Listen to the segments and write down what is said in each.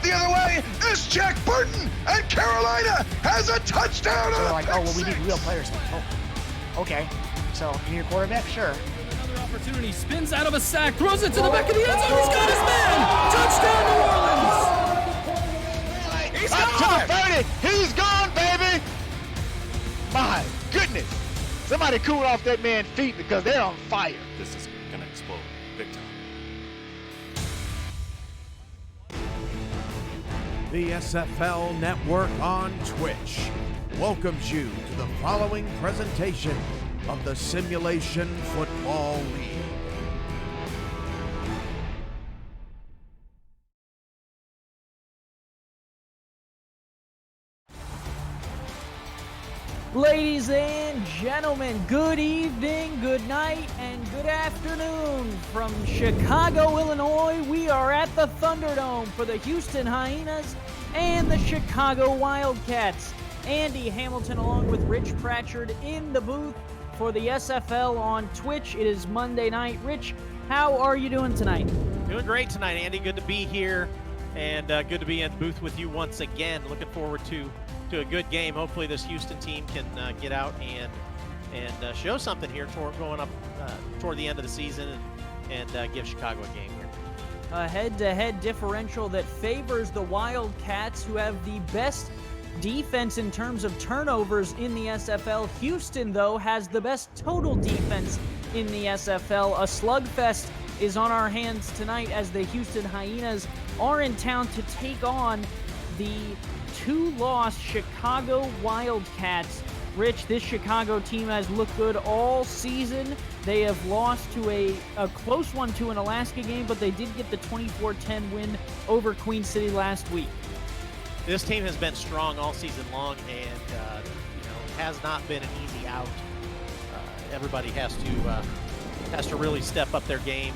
the other way is Jack Burton, and Carolina has a touchdown on They're a like, pick oh, well, we need six. real players. Oh, okay. So, you need a quarterback? Sure. Another opportunity, spins out of a sack, throws it to the back of the end zone. He's got his man. Touchdown, New Orleans. He's gone. To the 30. He's gone, baby. My goodness. Somebody cool off that man's feet because they're on fire. This is going to explode big time. The SFL Network on Twitch welcomes you to the following presentation of the Simulation Football League. Ladies and gentlemen, good evening, good night, and good afternoon. From Chicago, Illinois, we are at the Thunderdome for the Houston Hyenas and the Chicago Wildcats. Andy Hamilton along with Rich Pratchard in the booth for the SFL on Twitch. It is Monday night. Rich, how are you doing tonight? Doing great tonight, Andy. Good to be here and good to be in the booth with you once again. Looking forward to a good game. Hopefully this Houston team can get out and show something here going up toward the end of the season and give Chicago a game here. A head-to-head differential that favors the Wildcats, who have the best defense in terms of turnovers in the SFL. Houston, though, has the best total defense in the SFL. A slugfest is on our hands tonight as the Houston Hyenas are in town to take on the two-loss Chicago Wildcats. Rich, this Chicago team has looked good all season. They have lost to a close one to an Alaska game, but they did get the 24-10 win over Queen City last week. This team has been strong all season long and has not been an easy out. Everybody has to really step up their game.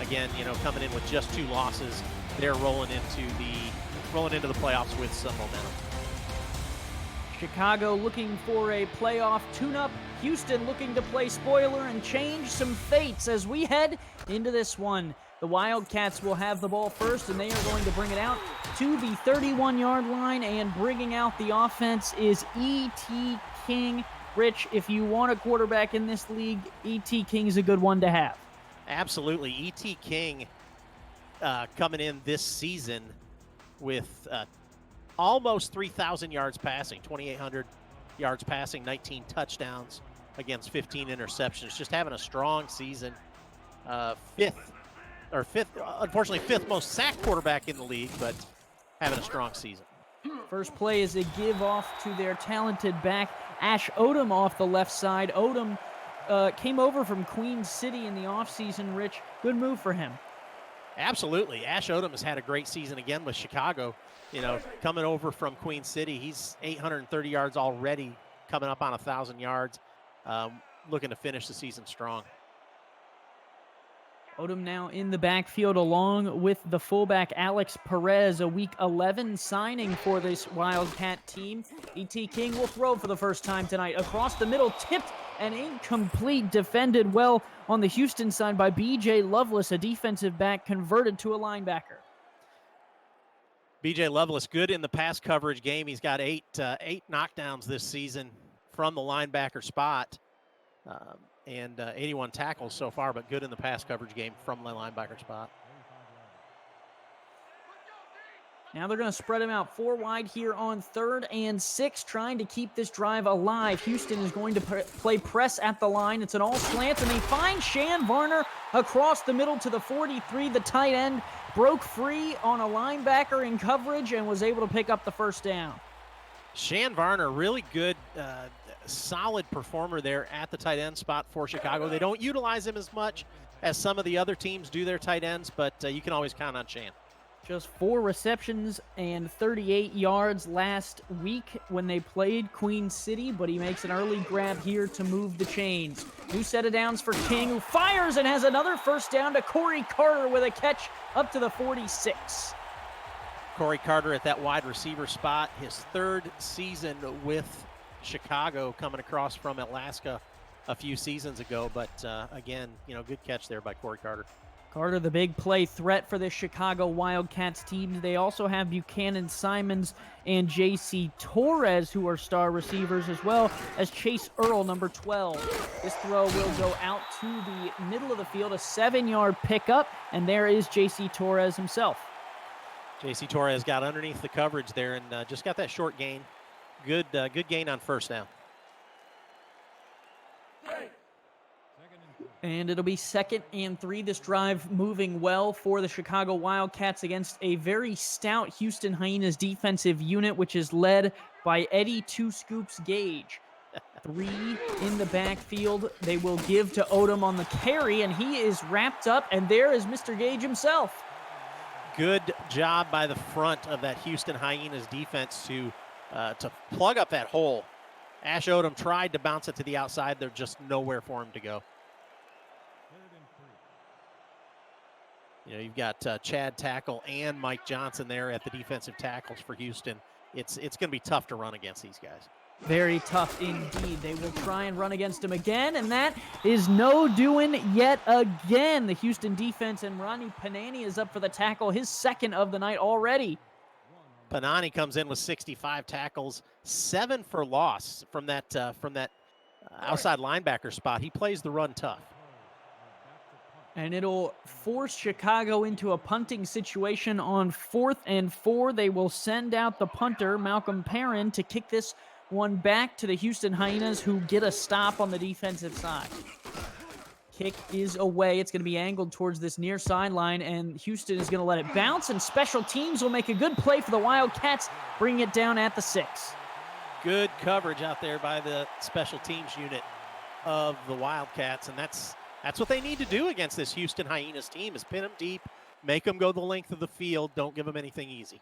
Again, coming in with just two losses, they're rolling into the playoffs with some momentum. Chicago looking for a playoff tune-up. Houston looking to play spoiler and change some fates as we head into this one. The Wildcats will have the ball first, and they are going to bring it out to the 31-yard line, and bringing out the offense is E.T. King. Rich, if you want a quarterback in this league, E.T. King is a good one to have. Absolutely. E.T. King coming in this season with almost 3,000 yards passing, 2,800 yards passing, 19 touchdowns against 15 interceptions. Just having a strong season. Unfortunately, fifth most sacked quarterback in the league, but having a strong season. First play is a give off to their talented back, Ash Odom, off the left side. Odom came over from Queen City in the offseason, Rich. Good move for him. Absolutely. Ash Odom has had a great season again with Chicago. Coming over from Queen City, he's 830 yards already, coming up on 1,000 yards, looking to finish the season strong. Odom now in the backfield along with the fullback Alex Perez, a Week 11 signing for this Wildcat team. E.T. King will throw for the first time tonight. Across the middle, tipped and incomplete, defended well on the Houston side by B.J. Lovelace, a defensive back converted to a linebacker. B.J. Lovelace, good in the pass coverage game. He's got eight knockdowns this season from the linebacker spot. And 81 tackles so far, but good in the pass coverage game from the linebacker spot. Now they're going to spread him out 4 wide here on 3rd and 6, trying to keep this drive alive. Houston is going to play press at the line. It's an all slant, and they find Shan Varner across the middle to the 43. The tight end broke free on a linebacker in coverage and was able to pick up the first down. Shan Varner, really good, solid performer there at the tight end spot for Chicago. They don't utilize him as much as some of the other teams do their tight ends, but you can always count on Shan. Just 4 receptions and 38 yards last week when they played Queen City, but he makes an early grab here to move the chains. New set of downs for King, who fires and has another first down to Corey Carter with a catch up to the 46. Corey Carter at that wide receiver spot, his 3rd season with Chicago, coming across from Alaska a few seasons ago, but again, good catch there by Corey Carter. Carter, the big play threat for the Chicago Wildcats team. They also have Buchanan Simons and J.C. Torres, who are star receivers, as well as Chase Earl, number 12. This throw will go out to the middle of the field, a 7-yard pickup, and there is J.C. Torres himself. J.C. Torres got underneath the coverage there and just got that short gain. Good gain on first down. And it'll be 2nd and 3. This drive moving well for the Chicago Wildcats against a very stout Houston Hyenas defensive unit, which is led by Eddie Two Scoops Gage. 3 in the backfield. They will give to Odom on the carry, and he is wrapped up, and there is Mr. Gage himself. Good job by the front of that Houston Hyenas defense to plug up that hole. Ash Odom tried to bounce it to the outside. There's just nowhere for him to go. You know, you've got Chad Tackle and Mike Johnson there at the defensive tackles for Houston. It's going to be tough to run against these guys. Very tough indeed. They will try and run against him again, and that is no doing yet again. The Houston defense, and Ronnie Panani is up for the tackle, his 2nd of the night already. Panani comes in with 65 tackles, 7 for loss from that outside linebacker spot. He plays the run tough. And it'll force Chicago into a punting situation on 4th and 4. They will send out the punter, Malcolm Perrin, to kick this one back to the Houston Hyenas, who get a stop on the defensive side. Kick is away. It's going to be angled towards this near sideline, and Houston is going to let it bounce, and special teams will make a good play for the Wildcats, bring it down at the 6. Good coverage out there by the special teams unit of the Wildcats, and that's what they need to do against this Houston Hyenas team, is pin them deep, make them go the length of the field, don't give them anything easy.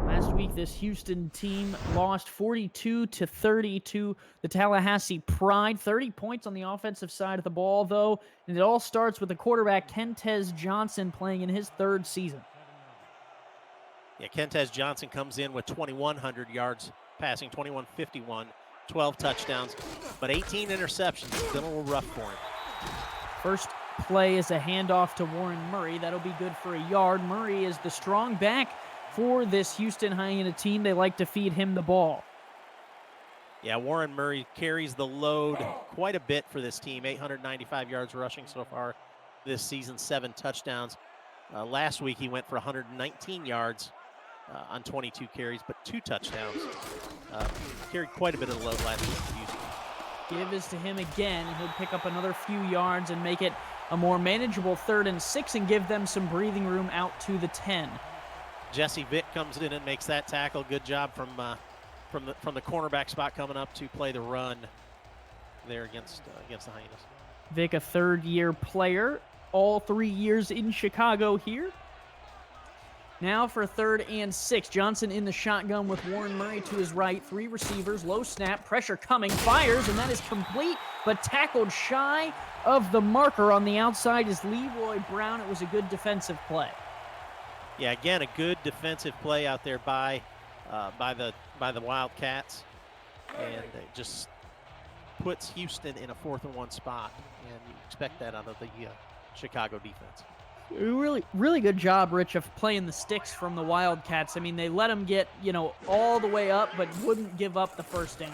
Last week, this Houston team lost 42-30 to the Tallahassee Pride. 30 points on the offensive side of the ball, though, and it all starts with the quarterback, Kentez Johnson, playing in his 3rd season. Yeah, Kentez Johnson comes in with 2,100 yards passing, 2,151, 12 touchdowns, but 18 interceptions. It's been a little rough for him. First play is a handoff to Warren Murray. That'll be good for a yard. Murray is the strong back for this Houston Hyena team. They like to feed him the ball. Yeah, Warren Murray carries the load quite a bit for this team. 895 yards rushing so far this season, 7 touchdowns. Last week he went for 119 yards on 22 carries, but 2 touchdowns. Carried quite a bit of the load last week for Houston. Give is to him again, and he'll pick up another few yards and make it a more manageable 3rd and 6 and give them some breathing room out to the 10. Jesse Vick comes in and makes that tackle. Good job from the cornerback spot coming up to play the run there against the Hyenas. Vick, a 3rd-year player, all 3 years in Chicago here. Now for 3rd and 6. Johnson in the shotgun with Warren Murray to his right. 3 receivers, low snap, pressure coming, fires, and that is complete, but tackled shy of the marker on the outside is Leroy Brown. It was a good defensive play. Yeah, again, a good defensive play out there by the Wildcats, and it just puts Houston in a 4th and 1 spot, and you expect that out of the Chicago defense. Really good job, Rich, of playing the sticks from the Wildcats. I mean, they let them get, all the way up, but wouldn't give up the first down.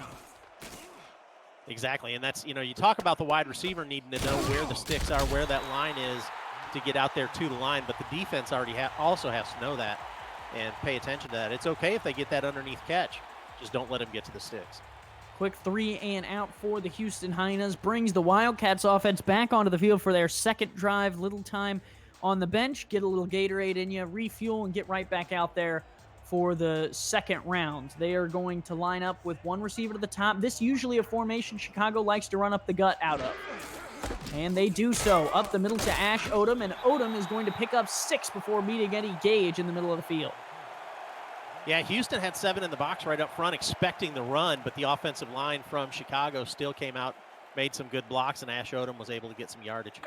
Exactly, and that's, you talk about the wide receiver needing to know where the sticks are, where that line is to get out there to the line, but the defense also has to know that and pay attention to that. It's okay if they get that underneath catch. Just don't let them get to the sticks. Quick 3 and out for the Houston Hyenas brings the Wildcats offense back onto the field for their 2nd drive. Little time on the bench, get a little Gatorade in you, refuel, and get right back out there for the 2nd round. They are going to line up with 1 receiver to the top. This usually a formation Chicago likes to run up the gut out of. And they do so. Up the middle to Ash Odom, and Odom is going to pick up 6 before meeting Eddie Gage in the middle of the field. Yeah, Houston had 7 in the box right up front expecting the run, but the offensive line from Chicago still came out, made some good blocks, and Ash Odom was able to get some yardage.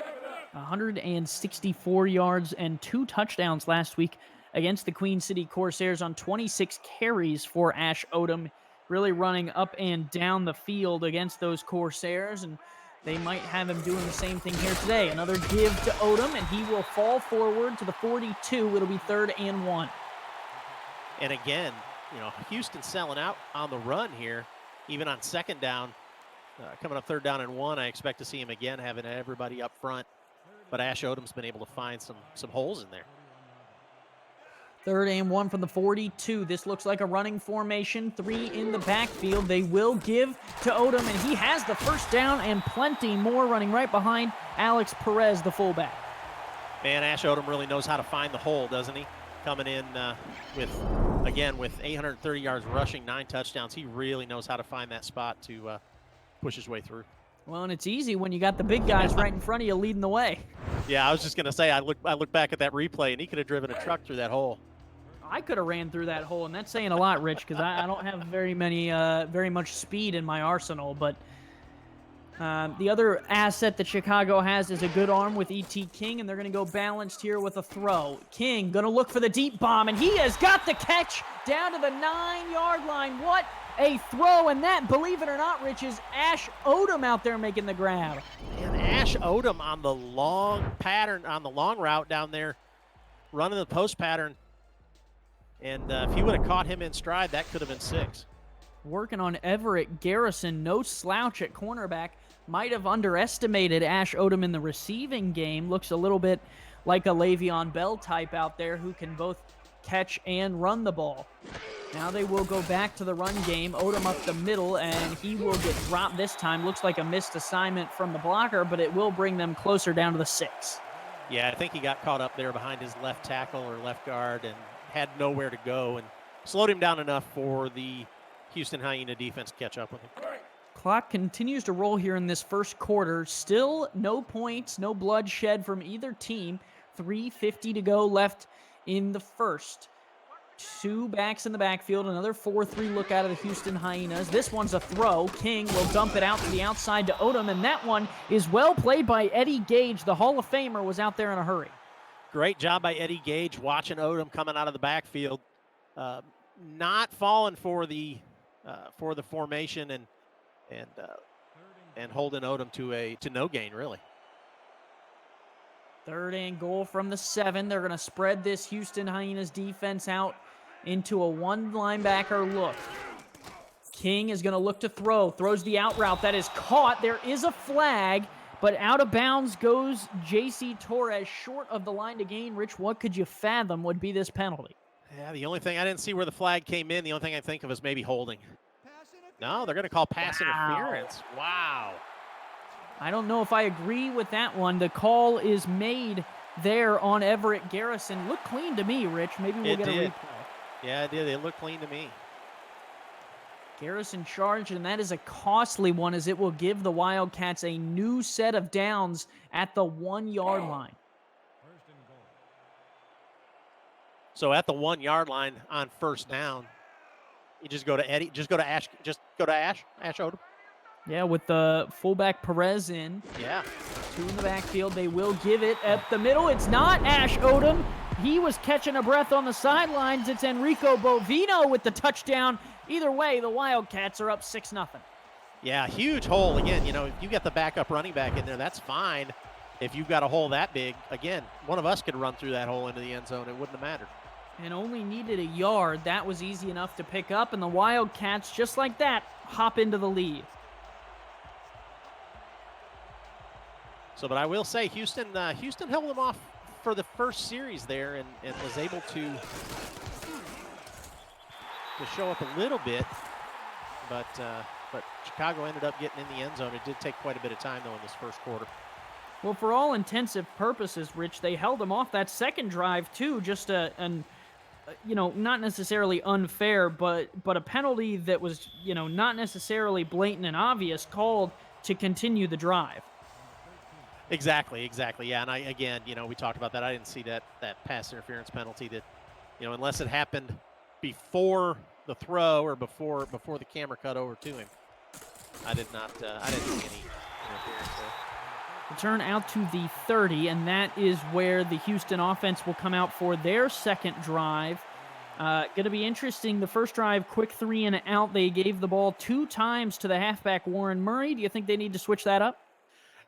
164 yards and 2 touchdowns last week against the Queen City Corsairs on 26 carries for Ash Odom, really running up and down the field against those Corsairs. And they might have him doing the same thing here today. Another give to Odom, and he will fall forward to the 42. It'll be 3rd and 1. And again, Houston selling out on the run here, even on 2nd down. Coming up 3rd down and 1, I expect to see him again having everybody up front. But Ash Odom's been able to find some holes in there. 3rd and 1 from the 42. This looks like a running formation. 3 in the backfield. They will give to Odom, and he has the 1st down and plenty more, running right behind Alex Perez, the fullback. Man, Ash Odom really knows how to find the hole, doesn't he? Coming in with 830 yards rushing, 9 touchdowns. He really knows how to find that spot to push his way through. Well, and it's easy when you got the big guys right in front of you leading the way. Yeah, I was just going to say, I look back at that replay, and he could have driven a truck through that hole. I could have ran through that hole, and that's saying a lot, Rich, because I don't have very much speed in my arsenal. But the other asset that Chicago has is a good arm with E.T. King, and they're going to go balanced here with a throw. King going to look for the deep bomb, and he has got the catch down to the 9-yard line. What a throw, and that, believe it or not, Rich, is Ash Odom out there making the grab. And Ash Odom on the long pattern, on the long route down there, running the post pattern. And if he would have caught him in stride, that could have been 6. Working on Everett Garrison, no slouch at cornerback. Might have underestimated Ash Odom in the receiving game. Looks a little bit like a Le'Veon Bell type out there who can both catch and run the ball. Now they will go back to the run game. Odom up the middle, and he will get dropped this time. Looks like a missed assignment from the blocker, but it will bring them closer down to the 6. Yeah, I think he got caught up there behind his left tackle or left guard and had nowhere to go and slowed him down enough for the Houston Hyena defense to catch up with him. Clock continues to roll here in this first quarter. Still no points, no bloodshed from either team. 3:50 to go left in the first. 2 backs in the backfield, another 4-3 look out of the Houston Hyenas. This one's a throw. King will dump it out to the outside to Odom, and that one is well played by Eddie Gage. The Hall of Famer was out there in a hurry. Great job by Eddie Gage watching Odom coming out of the backfield, not falling for the formation and holding Odom to no gain, really. 3rd and goal from the 7. They're going to spread this Houston Hyenas defense out into a 1 linebacker look. King is going to look to throws the out route. That is caught. There is a flag, but out of bounds goes J.C. Torres, short of the line to gain. Rich, what could you fathom would be this penalty? Yeah, the only thing, I didn't see where the flag came in. The only thing I think of is maybe holding. No, they're going to call pass interference. Wow. I don't know if I agree with that one. The call is made there on Everett Garrison. Looked clean to me, Rich. Maybe we'll get a replay. Yeah, it did. It looked clean to me. Garrison charged, and that is a costly one, as it will give the Wildcats a new set of downs at the 1-yard line. So at the 1-yard line on 1st down, you just go to Eddie, just go to Ash Odom. Yeah, with the fullback Perez in. Yeah. 2 in the backfield. They will give it at the middle. It's not Ash Odom. He was catching a breath on the sidelines. It's Enrico Bovino with the touchdown. Either way, the Wildcats are up 6-0. Yeah, huge hole. Again, if you get the backup running back in there, that's fine. If you've got a hole that big, again, one of us could run through that hole into the end zone. It wouldn't have mattered. And only needed a yard. That was easy enough to pick up, and the Wildcats, just like that, hop into the lead. So, but I will say, Houston held them off for the first series there and was able to show up a little bit, but Chicago ended up getting in the end zone. It did take quite a bit of time, though, in this first quarter. Well, for all intensive purposes, Rich, they held them off that second drive, too. Just not necessarily unfair, but a penalty that was, not necessarily blatant and obvious, called to continue the drive. Exactly. Yeah, and we talked about that. I didn't see that pass interference penalty that, unless it happened before the throw or before the camera cut over to him. I didn't see any interference there. Return out to the 30, and that is where the Houston offense will come out for their second drive. Going to be interesting. The first drive, quick 3 and out. They gave the ball 2 times to the halfback, Warren Murray. Do you think they need to switch that up?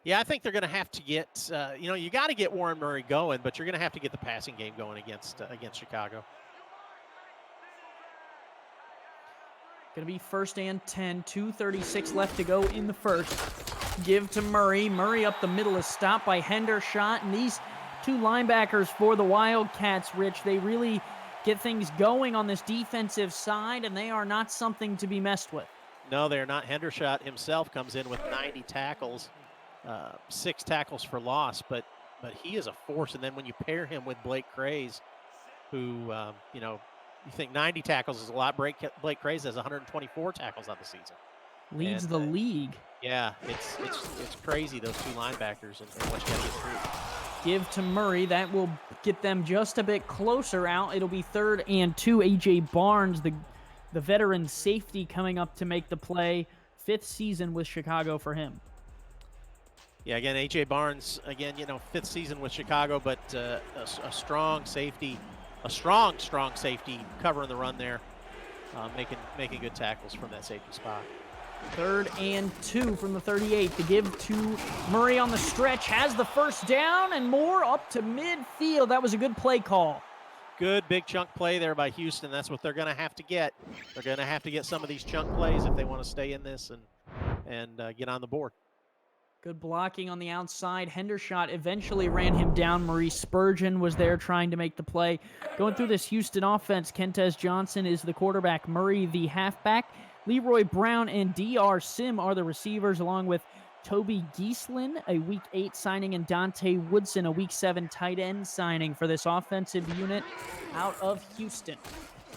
Yeah, I think they're going to have to get, you got to get Warren Murray going, but you're going to have to get the passing game going against Chicago. Going to be 1st and 10, 2:36 left to go in the first. Give to Murray. Murray up the middle is stopped by Hendershot, and these two linebackers for the Wildcats, Rich, they really get things going on this defensive side, and they are not something to be messed with. No, they're not. Hendershot himself comes in with 90 tackles, 6 tackles for loss, but he is a force. And then when you pair him with Blake Craze, who, you think 90 tackles is a lot. Blake Craze has 124 tackles on the season. Leads the league. Yeah, it's crazy, those two linebackers and what you got to get through. Give to Murray. That will get them just a bit closer out. It'll be 3rd and 2. A.J. Barnes, the veteran safety, coming up to make the play. 5th season with Chicago for him. Yeah, again, A.J. Barnes, 5th season with Chicago, but a strong safety, a strong safety covering the run there, making good tackles from that safety spot. 3rd and 2 from the 38. The give to Murray on the stretch. Has the first down and more up to midfield. That was a good play call. Good big chunk play there by Houston. That's what they're going to have to get. They're going to have to get some of these chunk plays if they want to stay in this and get on the board. Good blocking on the outside. Hendershot eventually ran him down. Maurice Spurgeon was there trying to make the play. Going through this Houston offense, Kentez Johnson is the quarterback. Murray, the halfback. Leroy Brown and D.R. Sim are the receivers, along with Toby Gieslin, a Week 8 signing, and Dante Woodson, a Week 7 tight end signing for this offensive unit out of Houston.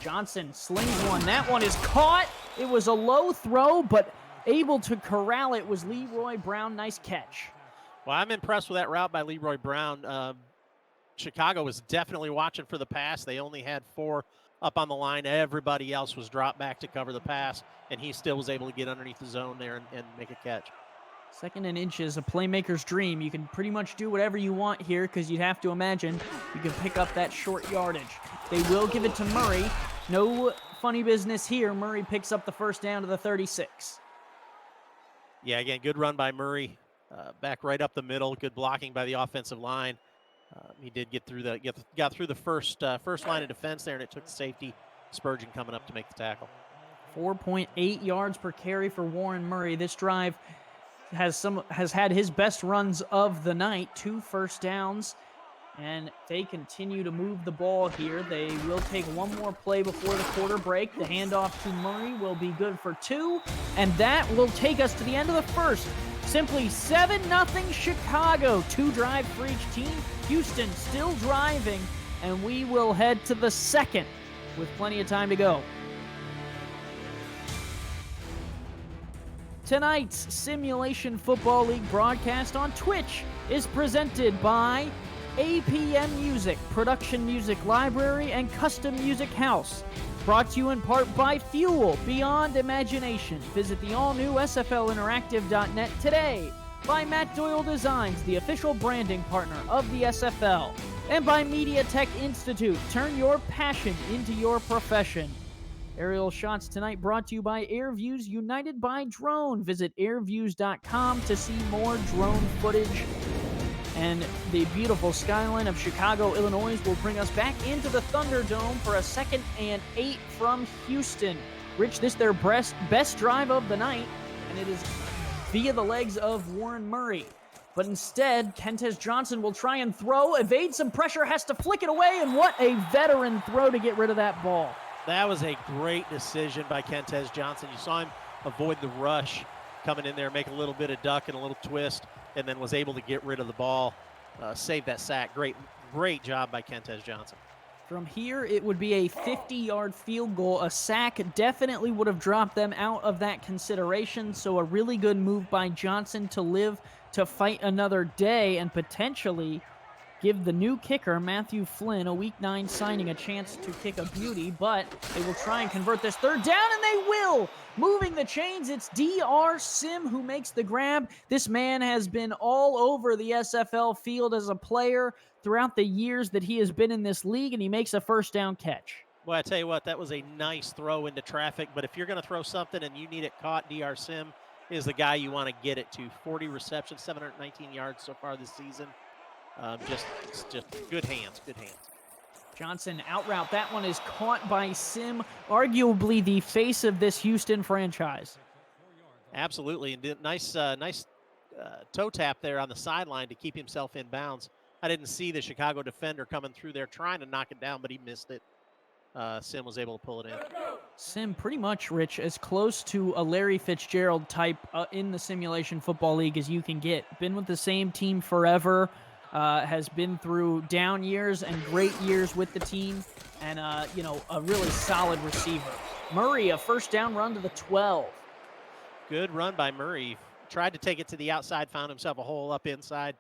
Johnson slings one. That one is caught. It was a low throw, but able to corral it was Leroy Brown. Nice catch. Well, I'm impressed with that route by Leroy Brown. Chicago was definitely watching for the pass. They only had 4 up on the line. Everybody else was dropped back to cover the pass, and he still was able to get underneath the zone there and make a catch. 2nd and inches, a playmaker's dream. You can pretty much do whatever you want here because you have to imagine you can pick up that short yardage. They will give it to Murray. No funny business here. Murray picks up the first down to the 36. Yeah, again, good run by Murray. Back right up the middle. Good blocking by the offensive line. He did get through the first line of defense there, and it took the safety Spurgeon coming up to make the tackle. 4.8 yards per carry for Warren Murray. This drive has had his best runs of the night. 2 first downs, and they continue to move the ball here. They will take one more play before the quarter break. The handoff to Murray will be good for 2, and that will take us to the end of the first. Simply 7-0 Chicago. 2 drives for each team. Houston still driving, and we will head to the second with plenty of time to go. Tonight's Simulation Football League broadcast on Twitch is presented by APM Music, Production Music Library, and Custom Music House. Brought to you in part by Fuel Beyond Imagination. Visit the all-new SFLinteractive.net today. By Matt Doyle Designs, the official branding partner of the SFL. And by Media Tech Institute. Turn your passion into your profession. Aerial shots tonight brought to you by AirViews United by Drone. Visit airviews.com to see more drone footage. And the beautiful skyline of Chicago, Illinois will bring us back into the Thunderdome for a 2nd and 8 from Houston. Rich, this their best drive of the night, and it is via the legs of Warren Murray. But instead, Kentez Johnson will try and throw, evade some pressure, has to flick it away, and what a veteran throw to get rid of that ball. That was a great decision by Kentez Johnson. You saw him avoid the rush, coming in there, make a little bit of duck and a little twist, and then was able to get rid of the ball, save that sack. Great job by Kentez Johnson. From here, it would be a 50-yard field goal. A sack definitely would have dropped them out of that consideration, so a really good move by Johnson to live to fight another day and potentially give the new kicker, Matthew Flynn, a Week 9 signing, a chance to kick a beauty, but they will try and convert this 3rd down, and they will! Moving the chains, it's D.R. Sim who makes the grab. This man has been all over the SFL field as a player throughout the years that he has been in this league, and he makes a first down catch. Well, I tell you what, that was a nice throw into traffic, but if you're going to throw something and you need it caught, D.R. Sim is the guy you want to get it to. 40 receptions, 719 yards so far this season. Just good hands, good hands. Johnson out route. That one is caught by Sim, arguably the face of this Houston franchise. Absolutely, and nice toe tap there on the sideline to keep himself in bounds. I didn't see the Chicago defender coming through there trying to knock it down, but he missed it. Sim was able to pull it in. Sim pretty much, Rich, as close to a Larry Fitzgerald type in the Simulation Football League as you can get. Been with the same team forever, has been through down years and great years with the team, and, a really solid receiver. Murray, a first down run to the 12. Good run by Murray. Tried to take it to the outside, found himself a hole up inside,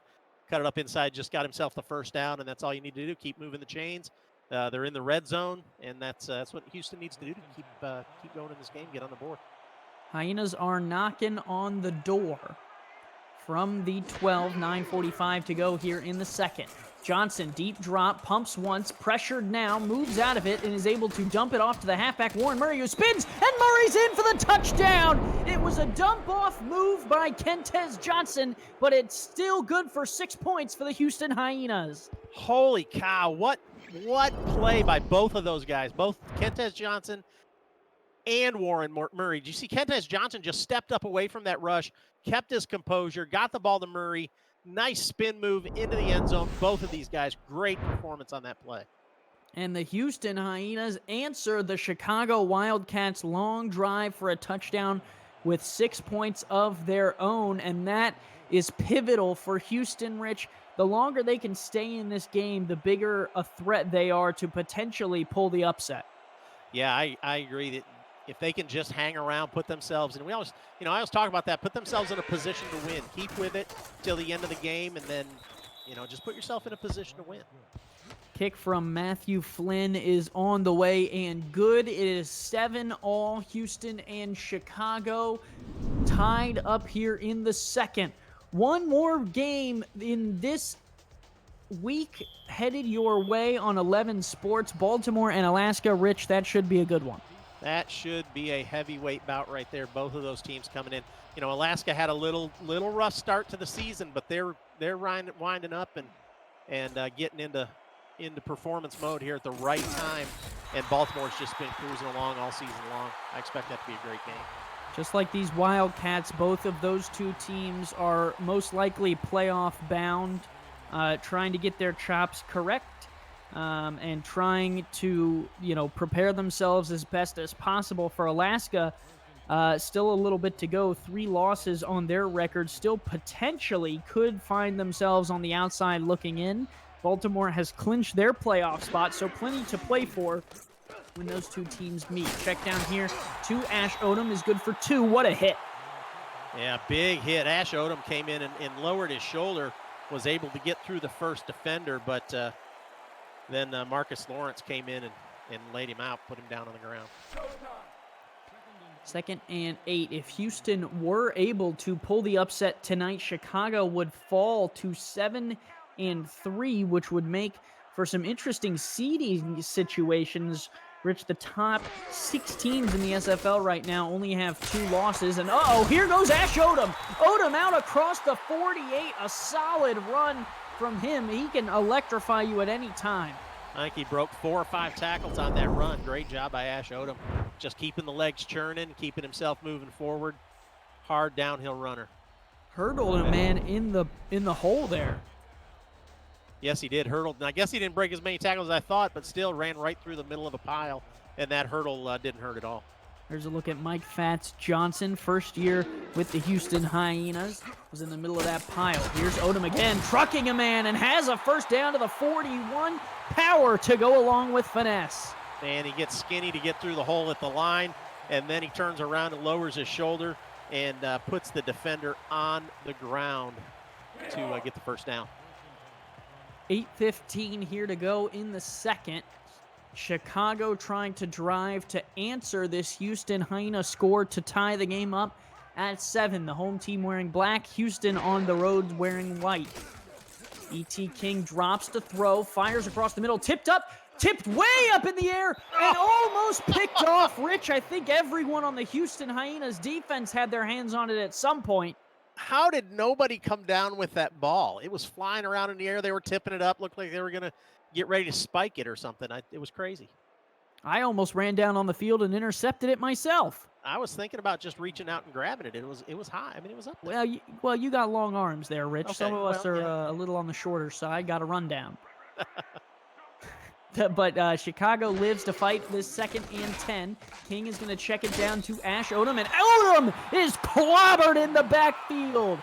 cut it up inside, just got himself the first down, and that's all you need to do. Keep moving the chains. They're in the red zone, and that's what Houston needs to do to keep going in this game, get on the board. Hyenas are knocking on the door from the 12, 9:45 to go here in the second. Johnson, deep drop, pumps once, pressured now, moves out of it, and is able to dump it off to the halfback, Warren Murray, who spins, and Murray's in for the touchdown! It was a dump-off move by Kentez Johnson, but it's still good for 6 points for the Houston Hyenas. Holy cow, what play by both of those guys, both Kentez Johnson and Warren Murray. Did you see Kentez Johnson just stepped up away from that rush, kept his composure, got the ball to Murray, nice spin move into the end zone. Both of these guys, great performance on that play. And the Houston Hyenas answer the Chicago Wildcats' long drive for a touchdown with 6 points of their own, and that is pivotal for Houston, Rich. The longer they can stay in this game, the bigger a threat they are to potentially pull the upset. Yeah, I agree that if they can just hang around, put themselves, and I always talk about that, put themselves in a position to win. Keep with it till the end of the game, and then, just put yourself in a position to win. Kick from Matthew Flynn is on the way and good. It is 7-all Houston and Chicago tied up here in the second. One more game in this week headed your way on 11 Sports. Baltimore and Alaska. Rich, that should be a good one. That should be a heavyweight bout right there. Both of those teams coming in. Alaska had a little rough start to the season, but they're winding up and getting into performance mode here at the right time. And Baltimore's just been cruising along all season long. I expect that to be a great game. Just like these Wildcats, both of those two teams are most likely playoff bound, trying to get their chops correct. And trying to, prepare themselves as best as possible. For Alaska, still a little bit to go. 3 losses on their record. Still potentially could find themselves on the outside looking in. Baltimore has clinched their playoff spot, so plenty to play for when those two teams meet. Check down here to Ash Odom is good for 2. What a hit. Yeah, big hit. Ash Odom came in and lowered his shoulder, was able to get through the first defender, but then Marcus Lawrence came in and laid him out, put him down on the ground. 2nd and 8. If Houston were able to pull the upset tonight, Chicago would fall to 7-3, which would make for some interesting seeding situations. Rich, the top 6 teams in the SFL right now only have 2 losses. And here goes Ash Odom. Odom out across the 48. A solid run from him. He can electrify you at any time. I think he broke 4 or 5 tackles on that run. Great job by Ash Odom. Just keeping the legs churning, keeping himself moving forward. Hard downhill runner. Hurdled a man in the hole there. Yes, he did. Hurdled. And I guess he didn't break as many tackles as I thought, but still ran right through the middle of a pile, and that hurdle didn't hurt at all. There's a look at Mike Fats Johnson, first year with the Houston Hyenas, was in the middle of that pile. Here's Odom again, trucking a man, and has a first down to the 41. Power to go along with finesse. And he gets skinny to get through the hole at the line, and then he turns around and lowers his shoulder and puts the defender on the ground to get the first down. 8:15 here to go in the second. Chicago trying to drive to answer this Houston Hyena score to tie the game up at 7. The home team wearing black, Houston on the road wearing white. E.T. King drops to throw, fires across the middle, tipped way up in the air, and almost picked off. Rich, I think everyone on the Houston Hyenas defense had their hands on it at some point. How did nobody come down with that ball? It was flying around in the air. They were tipping it up. Looked like they were going to get ready to spike it or something. It was crazy. I almost ran down on the field and intercepted it myself. I was thinking about just reaching out and grabbing it. It was high. I mean, it was up there. Well, you got long arms there, Rich. Okay, Some of us are yeah. a little on the shorter side. Got to run down. But Chicago lives to fight this 2nd and 10. King is going to check it down to Ash Odom, and Odom is clobbered in the backfield.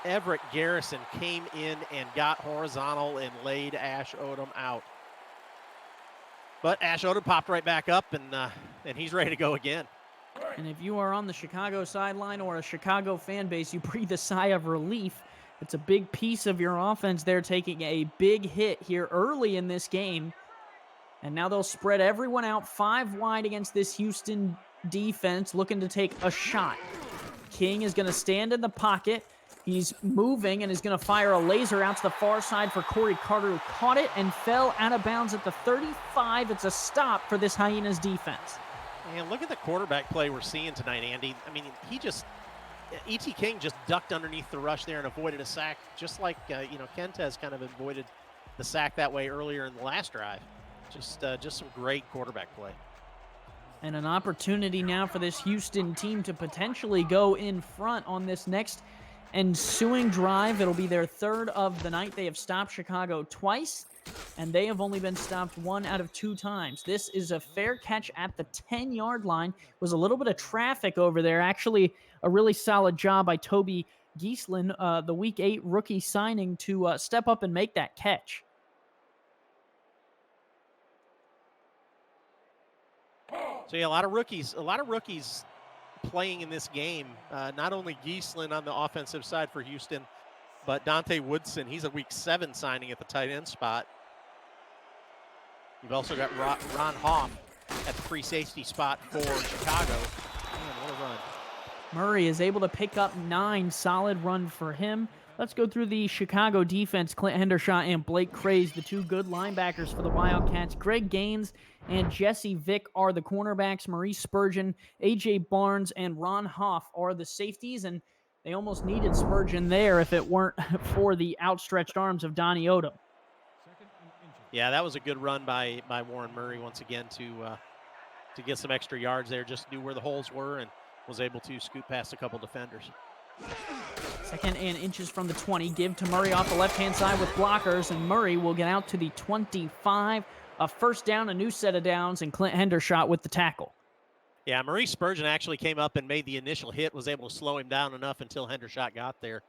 Everett Garrison came in and got horizontal and laid Ash Odom out. But Ash Odom popped right back up, and he's ready to go again. And if you are on the Chicago sideline or a Chicago fan base, you breathe a sigh of relief. It's a big piece of your offense there taking a big hit here early in this game. And now they'll spread everyone out 5 wide against this Houston defense looking to take a shot. King is going to stand in the pocket. He's moving and is going to fire a laser out to the far side for Corey Carter, who caught it and fell out of bounds at the 35. It's a stop for this Hyenas defense. And look at the quarterback play we're seeing tonight, Andy. I mean, E.T. King just ducked underneath the rush there and avoided a sack, just like, Kentez kind of avoided the sack that way earlier in the last drive. Just some great quarterback play. And an opportunity now for this Houston team to potentially go in front on this next ensuing drive. It'll be their 3rd of the night. They have stopped Chicago twice, and they have only been stopped 1 out of 2 times. This is a fair catch at the 10-yard line. Was a little bit of traffic over there. Actually, a really solid job by Toby Gieslin, the Week 8 rookie signing, to step up and make that catch. So yeah, a lot of rookies playing in this game. Not only Gieslin on the offensive side for Houston, but Dante Woodson. He's a Week 7 signing at the tight end spot. You've also got Ron Hoff at the free safety spot for Chicago. Man, what a run. Murray is able to pick up 9. Solid run for him. Let's go through the Chicago defense. Clint Hendershot and Blake Craze, the 2 good linebackers for the Wildcats. Greg Gaines and Jesse Vick are the cornerbacks. Maurice Spurgeon, A.J. Barnes, and Ron Hoff are the safeties. And they almost needed Spurgeon there if it weren't for the outstretched arms of Donnie Odom. Yeah, that was a good run by Warren Murray once again to get some extra yards there. Just knew where the holes were and was able to scoot past a couple defenders. 2nd and inches from the 20. Give to Murray off the left-hand side with blockers, and Murray will get out to the 25. A first down, a new set of downs, and Clint Hendershot with the tackle. Yeah, Maurice Spurgeon actually came up and made the initial hit, was able to slow him down enough until Hendershot got there.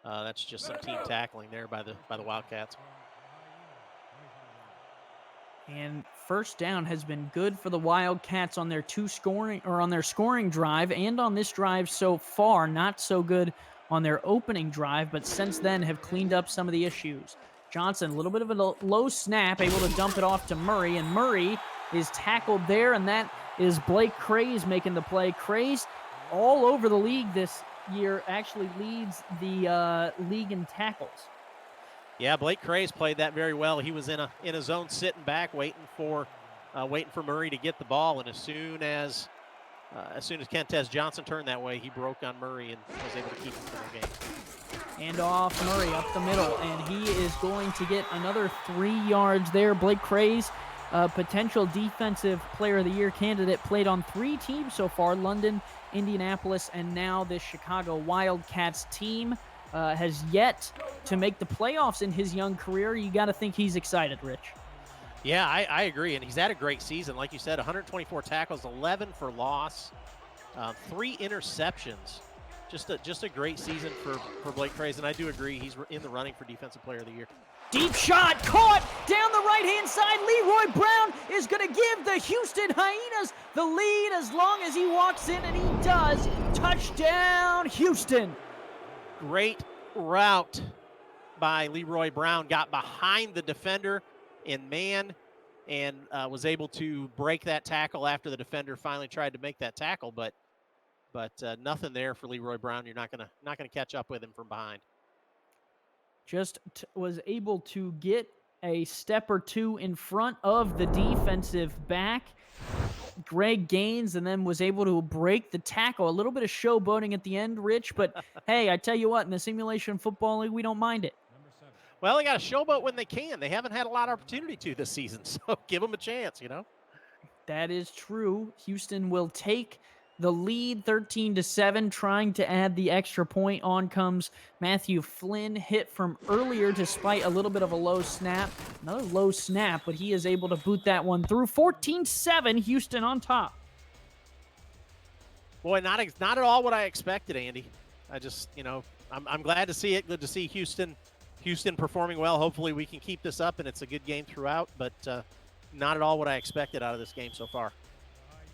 That's just some team tackling there by the Wildcats. And first down has been good for the Wildcats on their scoring drive, and on this drive so far. Not so good on their opening drive, but since then have cleaned up some of the issues. Johnson, a little bit of a low snap, able to dump it off to Murray, and Murray is tackled there, and that is Blake Craze making the play. Craze all over the league this year, actually leads the league in tackles. Yeah, Blake Craze played that very well. He was in a zone sitting back, waiting for Murray to get the ball, and as soon as Kentez Johnson turned that way, he broke on Murray and was able to keep him in the game. And off Murray up the middle, and he is going to get another 3 yards there. Blake Craze, potential Defensive Player of the Year candidate, played on 3 teams so far: London, Indianapolis, and now this Chicago Wildcats team. Has yet to make the playoffs in his young career. You got to think he's excited, Rich. Yeah, I agree, and he's had a great season. Like you said, 124 tackles, 11 for loss, 3 interceptions. Just a great season for Blake Craze, and I do agree he's in the running for Defensive Player of the Year. Deep shot, caught down the right-hand side. Leroy Brown is going to give the Houston Hyenas the lead as long as he walks in, and he does. Touchdown, Houston. Great route by Leroy Brown. Got behind the defender in man and was able to break that tackle after the defender finally tried to make that tackle. But nothing there for Leroy Brown. You're not gonna catch up with him from behind. just was able to get a step or two in front of the defensive back, Greg Gaines, and then was able to break the tackle. A little bit of showboating at the end, Rich, but hey, I tell you what, in the Simulation Football League, we don't mind it. Well, they got to showboat when they can. They haven't had a lot of opportunity to this season, so give them a chance, you know? That is true. Houston will take the lead 13-7, trying to add the extra point. On comes Matthew Flynn, hit from earlier despite a little bit of a low snap. Another low snap, but he is able to boot that one through. 14-7, Houston on top. Boy, not at all what I expected, Andy. I just, you know, I'm glad to see it. Good to see Houston performing well. Hopefully we can keep this up and it's a good game throughout, but not at all what I expected out of this game so far.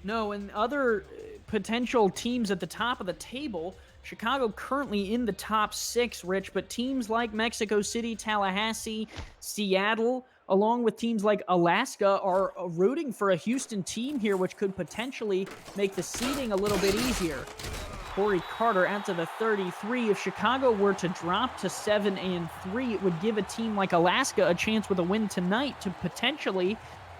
No, and other potential teams at the top of the table, Chicago currently in the top 6, Rich, but teams like Mexico City, Tallahassee, Seattle, along with teams like Alaska are rooting for a Houston team here, which could potentially make the seeding a little bit easier. Corey Carter out to the 33. If Chicago were to drop to 7-3, it would give a team like Alaska a chance with a win tonight to potentially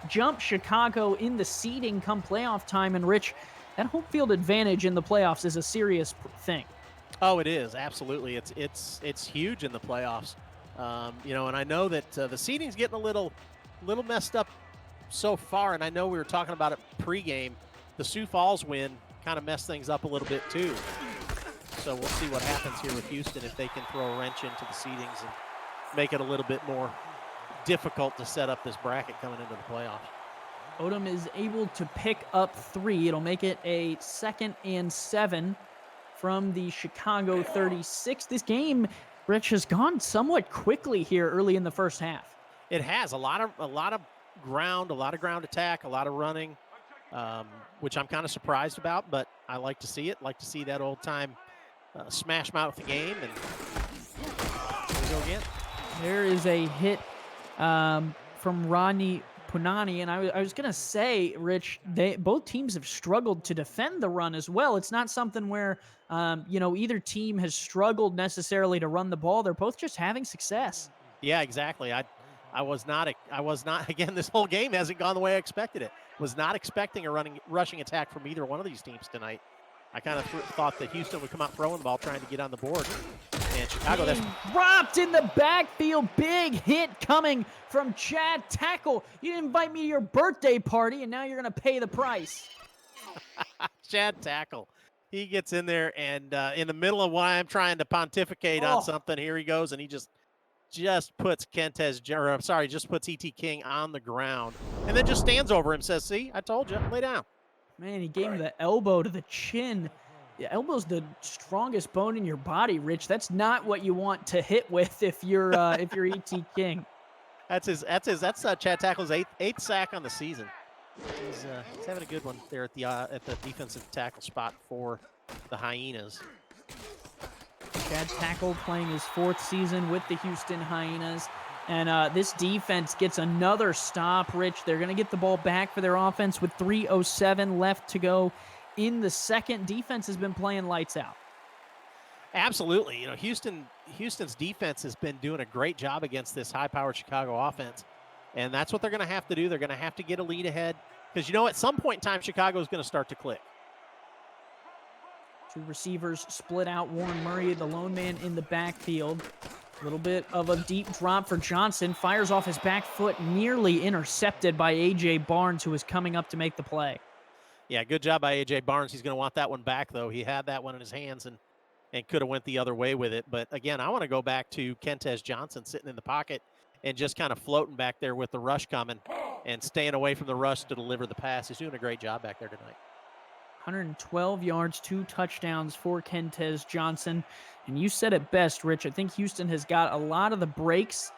jump Chicago in the seeding come playoff time. And Rich, that home field advantage in the playoffs is a serious thing. Oh, it is, absolutely. It's huge in the playoffs. You know, and I know that the seeding's getting a little messed up so far. And I know we were talking about it pregame. The Sioux Falls win kind of messed things up a little bit too. So we'll see what happens here with Houston if they can throw a wrench into the seedings and make it a little bit more difficult to set up this bracket coming into the playoffs. Odom is able to pick up 3. It'll make it a 2nd and 7 from the Chicago 36. This game, Rich, has gone somewhat quickly here early in the first half. It has a lot of ground attack, a lot of running, which I'm kind of surprised about, but I like to see it. Like to see that old time smash mouth game, and here we go again. There is a hit from Rodney Punani, and I was gonna say, Rich, both teams have struggled to defend the run as well. It's not something where either team has struggled necessarily to run the ball. They're both just having success. Yeah, exactly. I was not again, this whole game hasn't gone the way I expected it. Was not expecting a rushing attack from either one of these teams tonight. I kind of thought that Houston would come out throwing the ball, trying to get on the board. And Chicago, that's dropped in the backfield. Big hit coming from Chad Tackle. You didn't invite me to your birthday party, and now you're going to pay the price. Chad Tackle. He gets in there, and in the middle of why I'm trying to pontificate on something, here he goes, and he just puts just puts E.T. King on the ground, and then just stands over him, says, "See, I told you, lay down." Man, he gave him the elbow to the chin. The elbow's the strongest bone in your body, Rich. That's not what you want to hit with if you're E.T. King. That's Chad Tackle's eighth sack on the season. He's having a good one there at the defensive tackle spot for the Hyenas. Chad Tackle playing his 4th season with the Houston Hyenas. And this defense gets another stop, Rich. They're going to get the ball back for their offense with 3:07 left to go in the second. Defense has been playing lights out. Absolutely. You know, Houston's defense has been doing a great job against this high-powered Chicago offense. And that's what they're going to have to do. They're going to have to get a lead ahead. Because, you know, at some point in time, Chicago is going to start to click. 2 receivers split out. Warren Murray, the lone man in the backfield. A little bit of a deep drop for Johnson. Fires off his back foot, nearly intercepted by A.J. Barnes, who is coming up to make the play. Yeah, good job by A.J. Barnes. He's going to want that one back, though. He had that one in his hands and could have went the other way with it. But, again, I want to go back to Kentez Johnson sitting in the pocket and just kind of floating back there with the rush coming and staying away from the rush to deliver the pass. He's doing a great job back there tonight. 112 yards, 2 touchdowns for Kentez Johnson. And you said it best, Rich. I think Houston has got a lot of the breaks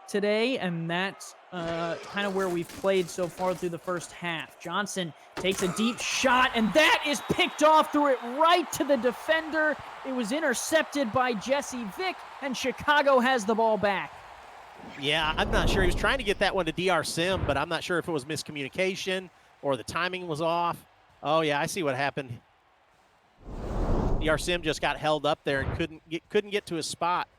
today, and that's kind of where we've played so far through the first half. Johnson takes a deep shot, and that is picked off, threw it right to the defender. It was intercepted by Jesse Vick, and Chicago has the ball back. Yeah, I'm not sure. He was trying to get that one to DR Sim, but I'm not sure if it was miscommunication or the timing was off. Oh, yeah, I see what happened. DR Sim just got held up there and couldn't get to his spot.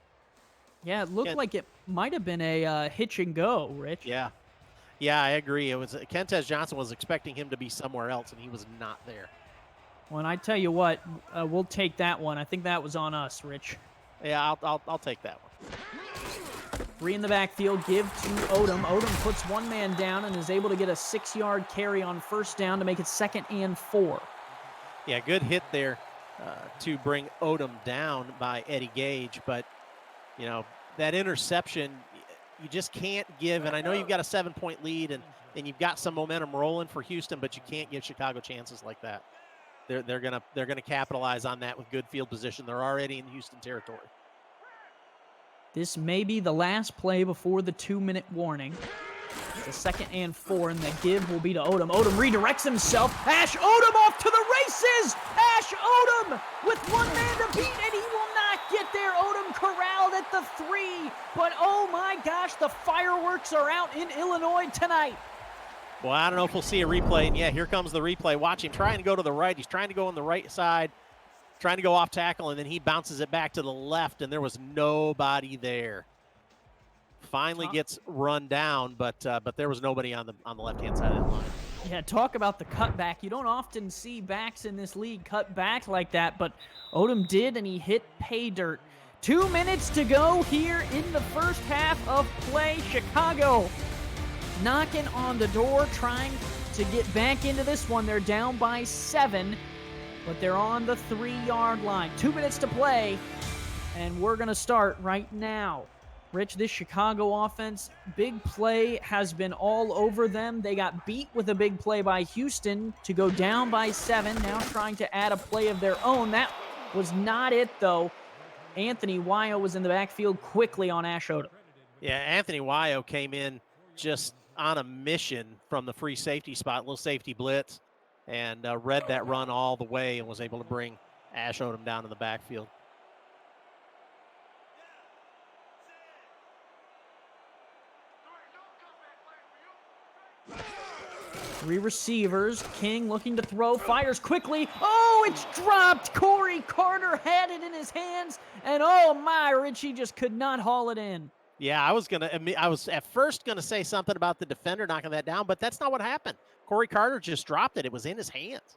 Yeah, it looked like it might have been a hitch and go, Rich. Yeah. Yeah, I agree. It was Kentez Johnson was expecting him to be somewhere else, and he was not there. Well, and I tell you what, we'll take that one. I think that was on us, Rich. Yeah, I'll take that one. 3 in the backfield, give to Odom. Odom puts one man down and is able to get a 6-yard carry on first down to make it 2nd and 4. Yeah, good hit there to bring Odom down by Eddie Gage, but you know that interception you just can't give. And I know you've got a 7-point lead and you've got some momentum rolling for Houston, but you can't give Chicago chances like that. They're gonna capitalize on that with good field position. They're already in Houston territory. This may be the last play before the 2-minute warning. It's a 2nd and 4, and the give will be to Odom. Odom redirects himself. Ash Odom off to the races! Ash Odom with one man to beat, and he will not get there. Odom corralled at the 3, but oh my gosh, the fireworks are out in Illinois tonight. Well, I don't know if we'll see a replay, and yeah, here comes the replay. Watch him trying to go to the right. He's trying to go on the right side, trying to go off tackle, and then he bounces it back to the left, and there was nobody there. Finally gets run down, but there was nobody on the left-hand side of the line. Yeah, talk about the cutback. You don't often see backs in this league cut back like that, but Odom did, and he hit pay dirt. 2 minutes to go here in the first half of play. Chicago knocking on the door, trying to get back into this one. They're down by 7, but they're on the 3-yard line. 2 minutes to play, and we're going to start right now. Rich, this Chicago offense, big play has been all over them. They got beat with a big play by Houston to go down by 7, now trying to add a play of their own. That was not it, though. Anthony Wyo was in the backfield quickly on Ash Odom. Yeah, Anthony Wyo came in just on a mission from the free safety spot, little safety blitz, and read that run all the way and was able to bring Ash Odom down in the backfield. Three receivers. King looking to throw, fires quickly. Oh, it's dropped. Corey Carter had it in his hands, and oh my, Richie just could not haul it in. Yeah, I was at first gonna say something about the defender knocking that down, but that's not what happened. Corey Carter just dropped it. It was in his hands.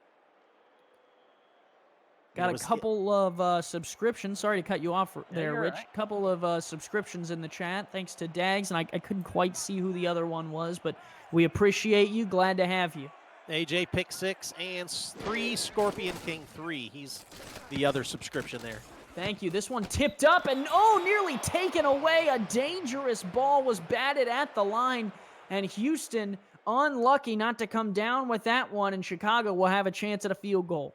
Got a couple of subscriptions. Sorry to cut you off there, Rich. Right. Couple of subscriptions in the chat. Thanks to Dags, and I couldn't quite see who the other one was, but we appreciate you. Glad to have you. AJ Pick 6 and 3 Scorpion King 3. He's the other subscription there. Thank you. This one tipped up and, nearly taken away. A dangerous ball was batted at the line, and Houston unlucky not to come down with that one, and Chicago will have a chance at a field goal.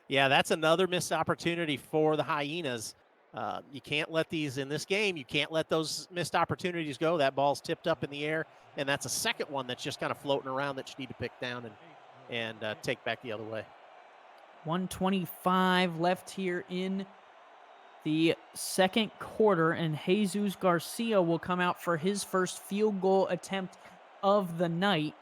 Yeah, that's another missed opportunity for the Hyenas. You can't let these in this game. You can't let those missed opportunities go. That ball's tipped up in the air, and that's a second one that's just kind of floating around that you need to pick down and take back the other way. 1:25 left here in the second quarter, and Jesus Garcia will come out for his first field goal attempt of the night.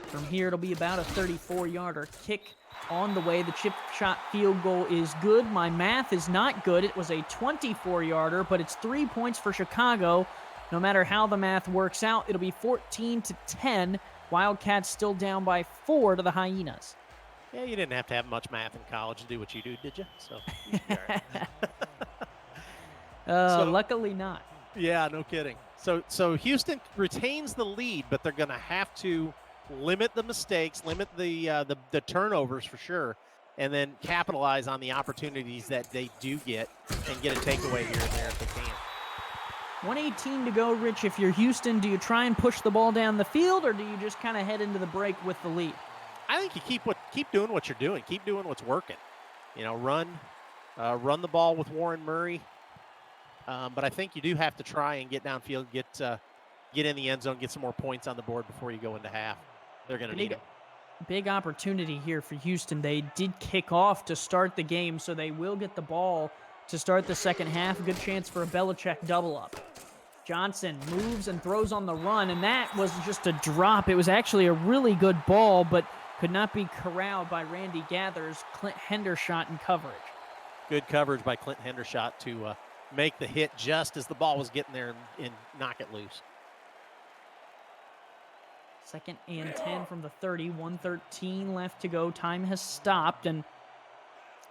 From here, it'll be about a 34-yarder kick on the way. The chip shot field goal is good. My math is not good. It was a 24-yarder, but it's 3 points for Chicago. No matter how the math works out, it'll be 14-10. Wildcats still down by 4 to the Hyenas. Yeah, you didn't have to have much math in college to do what you do, did you? So, you should be all right. Luckily not. Yeah, no kidding. So Houston retains the lead, but they're going to have to limit the mistakes, limit the turnovers for sure, and then capitalize on the opportunities that they do get and get a takeaway here and there if they can. 1:18 to go, Rich. If you're Houston, do you try and push the ball down the field, or do you just kind of head into the break with the lead? I think you keep doing what you're doing. Keep doing what's working. You know, run the ball with Warren Murray. But I think you do have to try and get downfield, get in the end zone, get some more points on the board before you go into half. They're going to need it. Big opportunity here for Houston. They did kick off to start the game, so they will get the ball to start the second half. A good chance for a Belichick double-up. Johnson moves and throws on the run, and that was just a drop. It was actually a really good ball, but could not be corralled by Randy Gathers. Clint Hendershot in coverage. Good coverage by Clint Hendershot make the hit just as the ball was getting there and knock it loose. 2nd and 10 from the 30, 1:13 left to go. Time has stopped, and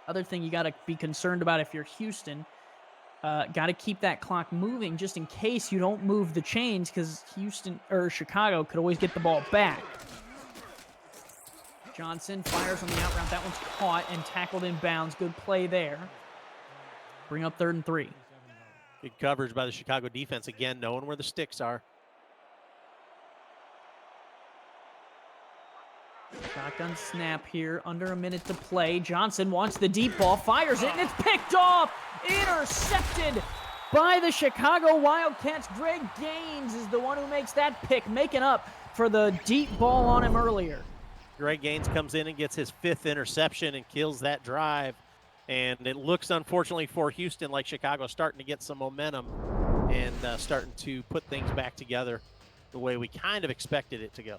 other thing you got to be concerned about if you're Houston, got to keep that clock moving just in case you don't move the chains, because Chicago could always get the ball back. Johnson fires on the out route. That one's caught and tackled in bounds. Good play there. Bring up 3rd and 3. Good coverage by the Chicago defense, again, knowing where the sticks are. Shotgun snap here, under a minute to play. Johnson wants the deep ball, fires it, and it's picked off! Intercepted by the Chicago Wildcats. Greg Gaines is the one who makes that pick, making up for the deep ball on him earlier. Greg Gaines comes in and gets his 5th interception and kills that drive. And it looks, unfortunately, for Houston like Chicago's starting to get some momentum and starting to put things back together the way we kind of expected it to go.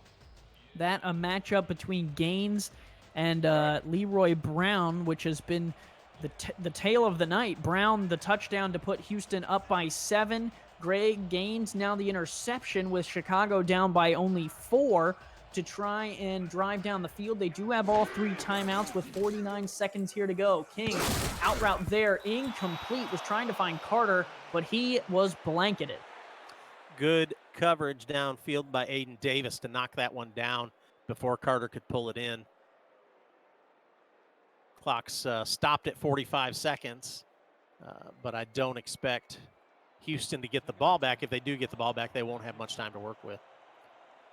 That a matchup between Gaines and Leroy Brown, which has been the tale of the night. Brown, the touchdown to put Houston up by 7. Greg Gaines, now the interception with Chicago down by only 4 to try and drive down the field. They do have all 3 timeouts with 49 seconds here to go. King, out route there, incomplete, was trying to find Carter, but he was blanketed. Good coverage downfield by Aiden Davis to knock that one down before Carter could pull it in. Clock's stopped at 45 seconds, but I don't expect Houston to get the ball back. If they do get the ball back, they won't have much time to work with.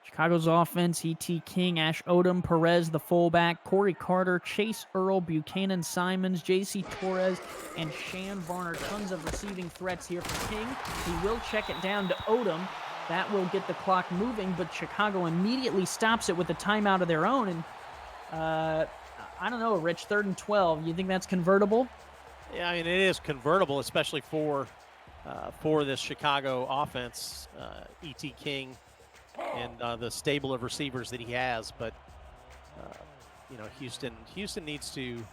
Chicago's offense, E.T. King, Ash Odom, Perez, the fullback, Corey Carter, Chase Earl, Buchanan Simons, J.C. Torres, and Shan Varner. Tons of receiving threats here for King. He will check it down to Odom. That will get the clock moving, but Chicago immediately stops it with a timeout of their own. And I don't know, Rich, 3rd and 12. You think that's convertible? Yeah, I mean, it is convertible, especially for this Chicago offense. E.T. King and the stable of receivers that he has, but Houston needs to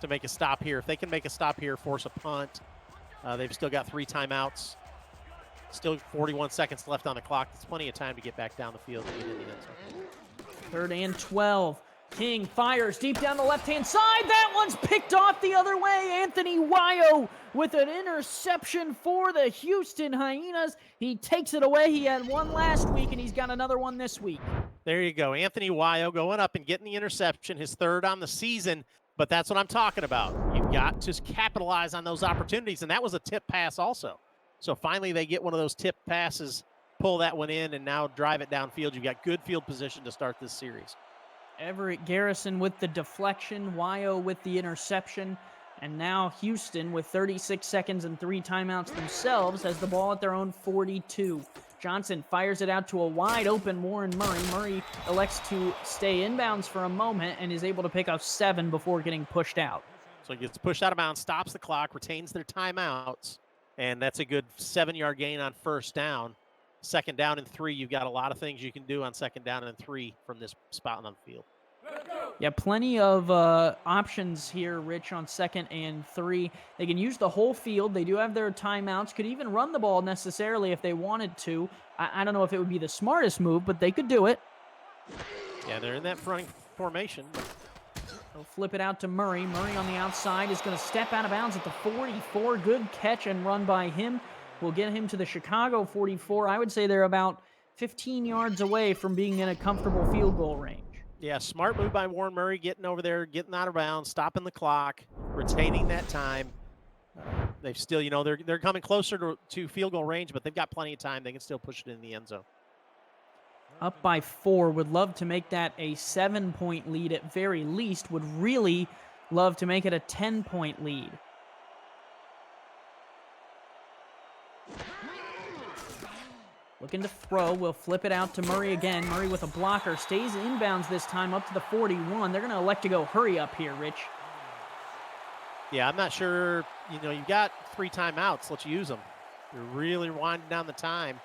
make a stop here. If they can make a stop here, force a punt, they've still got 3 timeouts, still 41 seconds left on the clock. That's plenty of time to get back down the field and get in the end zone. 3rd and 12. King fires deep down the left-hand side. That one's picked off the other way. Anthony Wyo with an interception for the Houston Hyenas. He takes it away. He had one last week, and he's got another one this week. There you go. Anthony Wyo going up and getting the interception, his 3rd on the season. But that's what I'm talking about. You've got to capitalize on those opportunities, and that was a tip pass also. So finally they get one of those tip passes, pull that one in, and now drive it downfield. You've got good field position to start this series. Everett Garrison with the deflection, Wyo with the interception, and now Houston with 36 seconds and 3 timeouts themselves has the ball at their own 42. Johnson fires it out to a wide open Warren Murray. Murray elects to stay inbounds for a moment and is able to pick up 7 before getting pushed out. So he gets pushed out of bounds, stops the clock, retains their timeouts, and that's a good 7-yard gain on 1st down. 2nd down and 3, you've got a lot of things you can do on 2nd down and 3 from this spot on the field. Yeah, plenty of options here, Rich, on 2nd and 3. They can use the whole field. They do have their timeouts. Could even run the ball necessarily if they wanted to. I don't know if it would be the smartest move, but they could do it. Yeah, they're in that front formation. They'll flip it out to Murray. Murray on the outside is going to step out of bounds at the 44. Good catch and run by him. Will get him to the Chicago 44. I would say they're about 15 yards away from being in a comfortable field goal range. Yeah, smart move by Warren Murray, getting over there, getting out of bounds, stopping the clock, retaining that time. They've still, they're coming closer to field goal range, but they've got plenty of time. They can still push it in the end zone. Up by 4. Would love to make that a 7-point lead at very least. Would really love to make it a 10-point lead. Looking to throw. We'll flip it out to Murray again. Murray with a blocker. Stays inbounds this time up to the 41. They're going to elect to go hurry up here, Rich. Yeah, I'm not sure. You've got 3 timeouts. Let's use them. You're really winding down the time.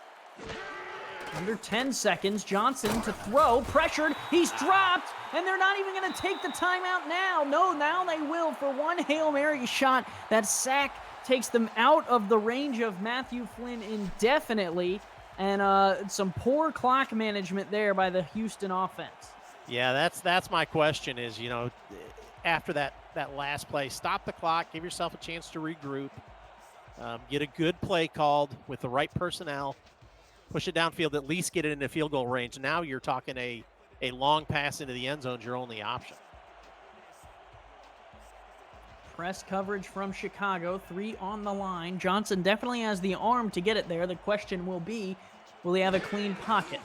Under 10 seconds. Johnson to throw. Pressured. He's dropped. And they're not even going to take the timeout now. No, now they will for one Hail Mary shot. That sack takes them out of the range of Matthew Flynn indefinitely, and some poor clock management there by the Houston offense. Yeah, that's my question is, after that last play, stop the clock, give yourself a chance to regroup, get a good play called with the right personnel, push it downfield, at least get it into field goal range. Now you're talking a long pass into the end zone is your only option. Press coverage from Chicago, 3 on the line. Johnson definitely has the arm to get it there. The question will be, will he have a clean pocket?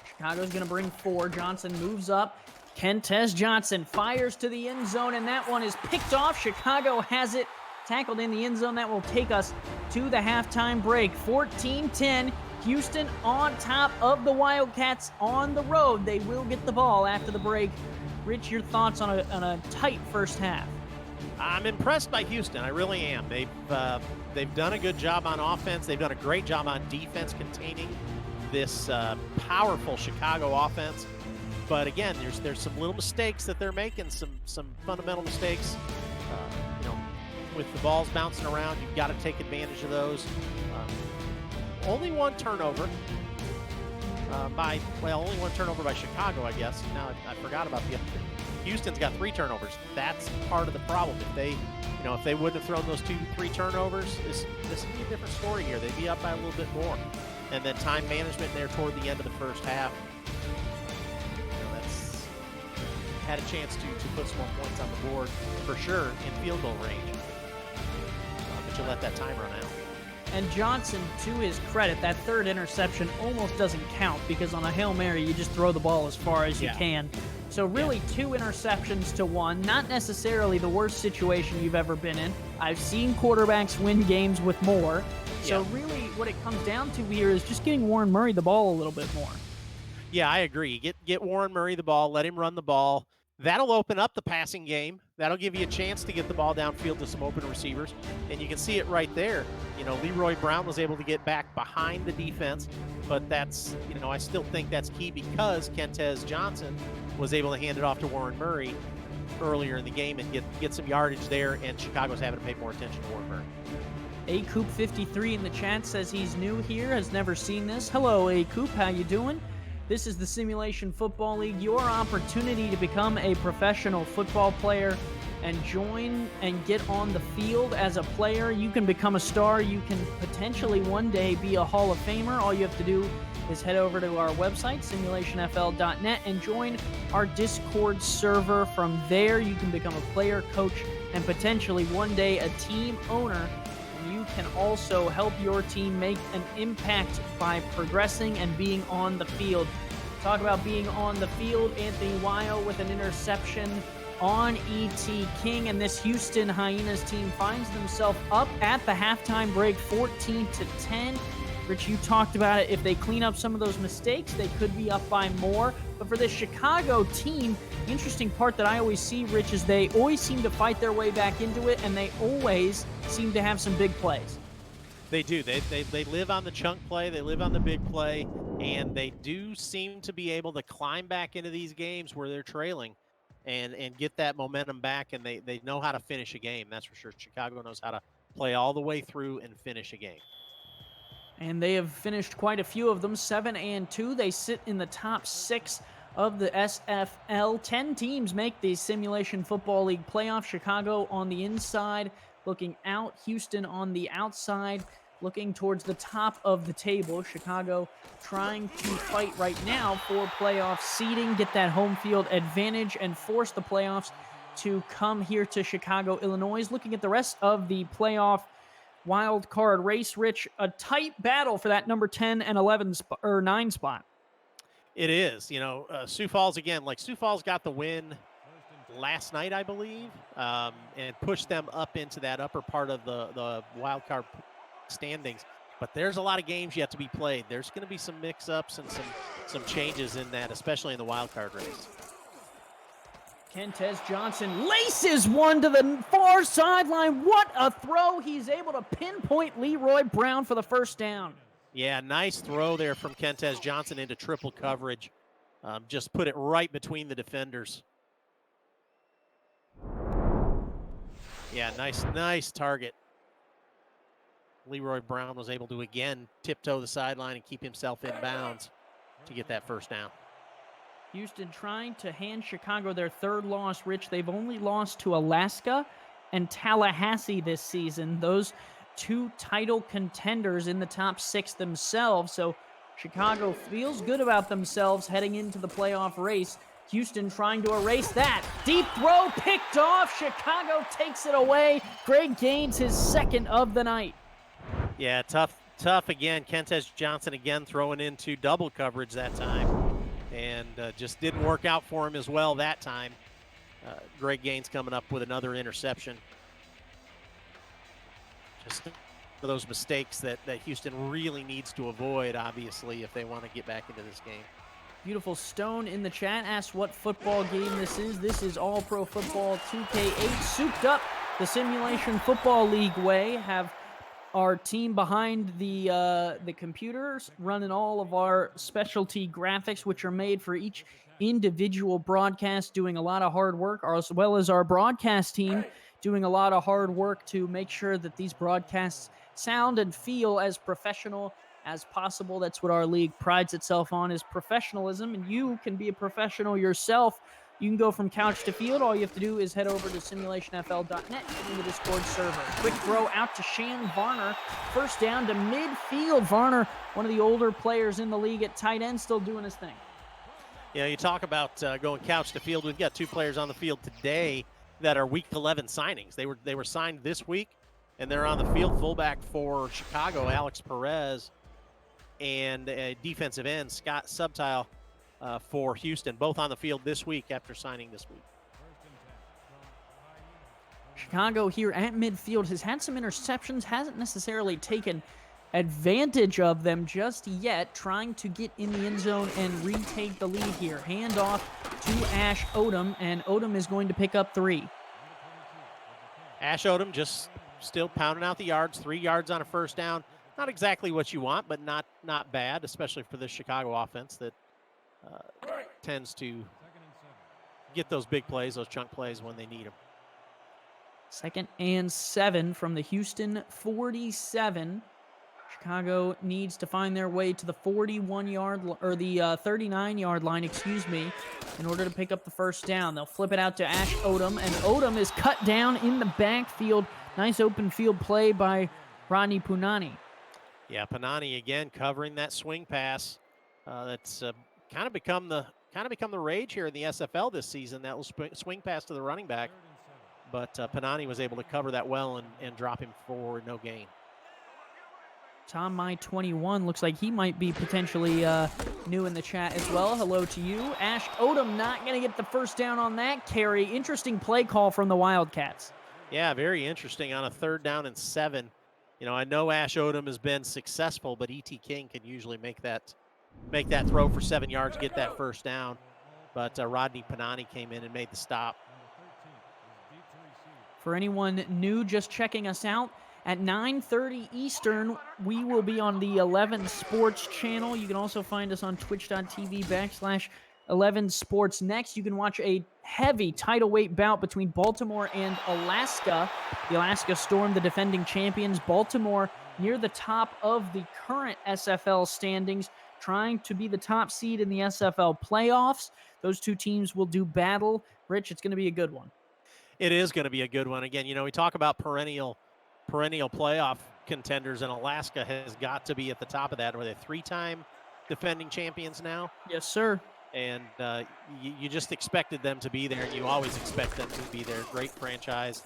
Chicago's going to bring 4. Johnson moves up. Kentez Johnson fires to the end zone, and that one is picked off. Chicago has it tackled in the end zone. That will take us to the halftime break. 14-10. Houston on top of the Wildcats on the road. They will get the ball after the break. Rich, your thoughts on a tight first half? I'm impressed by Houston. I really am. They've done a good job on offense. They've done a great job on defense containing this powerful Chicago offense. But again, there's some little mistakes that they're making, some fundamental mistakes. With the balls bouncing around, you've got to take advantage of those. Only one turnover only one turnover by Chicago, I guess. Now I forgot about the other. Houston's got 3 turnovers. That's part of the problem. If they wouldn't have thrown those 2-3 turnovers, this would be a different story here. They'd be up by a little bit more. And then time management there toward the end of the first half. That's had a chance to put some more points on the board for sure in field goal range. But you let that time run out. And Johnson, to his credit, that 3rd interception almost doesn't count because on a Hail Mary, you just throw the ball as far as you can. So really 2 interceptions to 1, not necessarily the worst situation you've ever been in. I've seen quarterbacks win games with more. So really what it comes down to here is just getting Warren Murray the ball a little bit more. Yeah, I agree. Get Warren Murray the ball, let him run the ball. That'll open up the passing game. That'll give you a chance to get the ball downfield to some open receivers. And you can see it right there. Leroy Brown was able to get back behind the defense, but that's, I still think that's key because Kentez Johnson was able to hand it off to Warren Murray earlier in the game and get some yardage there, and Chicago's having to pay more attention to Warren Murray. ACoop53 in the chat says he's new here, has never seen this. Hello, ACoop, how you doing? This is the Simulation Football League, your opportunity to become a professional football player and join and get on the field as a player. You can become a star. You can potentially one day be a Hall of Famer. All you have to do is head over to our website, simulationfl.net, and join our Discord server. From there, you can become a player, coach, and potentially one day a team owner. And you can also help your team make an impact by progressing and being on the field. Talk about being on the field. Anthony Weil with an interception on E.T. King, and this Houston Hyenas team finds themselves up at the halftime break 14-10. Rich, you talked about it. If they clean up some of those mistakes, they could be up by more. But for this Chicago team, the interesting part that I always see, Rich, is they always seem to fight their way back into it, and they always seem to have some big plays. They do. They live on the chunk play. They live on the big play, and they do seem to be able to climb back into these games where they're trailing and get that momentum back, and they know how to finish a game. That's for sure. Chicago knows how to play all the way through and finish a game. And they have finished quite a few of them, 7-2. They sit in the top 6 of the SFL. 10 teams make the Simulation Football League playoff. Chicago on the inside, looking out. Houston on the outside, looking towards the top of the table. Chicago trying to fight right now for playoff seeding, get that home field advantage, and force the playoffs to come here to Chicago, Illinois. Looking at the rest of the playoff wild card race, Rich, a tight battle for that number 10 and 9 spot. It is. Sioux Falls, again, Sioux Falls got the win last night, I believe, and pushed them up into that upper part of the wild card standings. But there's a lot of games yet to be played. There's going to be some mix-ups and some changes in that, especially in the wild card race. Kentez Johnson laces one to the far sideline. What a throw. He's able to pinpoint Leroy Brown for the first down. Yeah, nice throw there from Kentez Johnson into triple coverage. Just put it right between the defenders. Yeah, nice target. Leroy Brown was able to again tiptoe the sideline and keep himself in bounds to get that first down. Houston trying to hand Chicago their third loss. Rich, they've only lost to Alaska and Tallahassee this season. Those two title contenders in the top 6 themselves. So Chicago feels good about themselves heading into the playoff race. Houston trying to erase that. Deep throw picked off. Chicago takes it away. Greg Gaines, his second of the night. Yeah, tough again. Kentez Johnson again throwing into double coverage that time. And just didn't work out for him as well that time. Greg Gaines coming up with another interception. Just for those mistakes that Houston really needs to avoid, obviously, if they want to get back into this game. Beautiful Stone in the chat asks what football game this is. This is All Pro Football 2K8, souped up the Simulation Football League way. Have our team behind the computers running all of our specialty graphics, which are made for each individual broadcast, doing a lot of hard work, as well as our broadcast team doing a lot of hard work to make sure that these broadcasts sound and feel as professional as possible. That's what our league prides itself on, is professionalism, and you can be a professional yourself. You can go from couch to field. All you have to do is head over to simulationfl.net, get in the Discord server. Quick throw out to Shan Varner. First down to midfield. Varner, one of the older players in the league at tight end, still doing his thing. Yeah, you talk about going couch to field. We've got 2 players on the field today that are Week 11 signings. They were signed this week, and they're on the field. Fullback for Chicago, Alex Perez, and defensive end, Scott Subtile, for Houston, both on the field this week after signing this week. Chicago here at midfield has had some interceptions, hasn't necessarily taken advantage of them just yet, trying to get in the end zone and retake the lead here. Hand off to Ash Odom, and Odom is going to pick up 3. Ash Odom just still pounding out the yards, 3 yards on a first down. Not exactly what you want, but not bad, especially for the Chicago offense that tends to get those big plays, those chunk plays when they need them. 2nd and 7 from the Houston 47. Chicago needs to find their way to the 39-yard line, in order to pick up the first down. They'll flip it out to Ash Odom, and Odom is cut down in the backfield. Nice open field play by Rodney Punani. Yeah, Punani again covering that swing pass. That's kind of become the rage here in the SFL this season. That was swing pass to the running back, but Punani was able to cover that well and drop him for no gain. Tom My 21 looks like he might be potentially new in the chat as well. Hello to you. Ash Odom not going to get the first down on that carry. Interesting play call from the Wildcats. Yeah, very interesting on a 3rd down and 7. You know, I know Ash Odom has been successful, but E.T. King can usually make that throw for 7 yards, get that first down. But Rodney Punani came in and made the stop. For anyone new just checking us out, at 9:30 Eastern, we will be on the 11 Sports channel. You can also find us on twitch.tv/11 Sports. Next, you can watch a heavy title weight bout between Baltimore and Alaska. The Alaska Storm, the defending champions. Baltimore near the top of the current SFL standings, trying to be the top seed in the SFL playoffs. Those 2 teams will do battle. Rich, it's going to be a good one. It is going to be a good one. Again, you know, we talk about perennial playoff contenders, and Alaska has got to be at the top of that. Are they 3-time defending champions now? Yes, sir. And you just expected them to be there, and you always expect them to be there. Great franchise.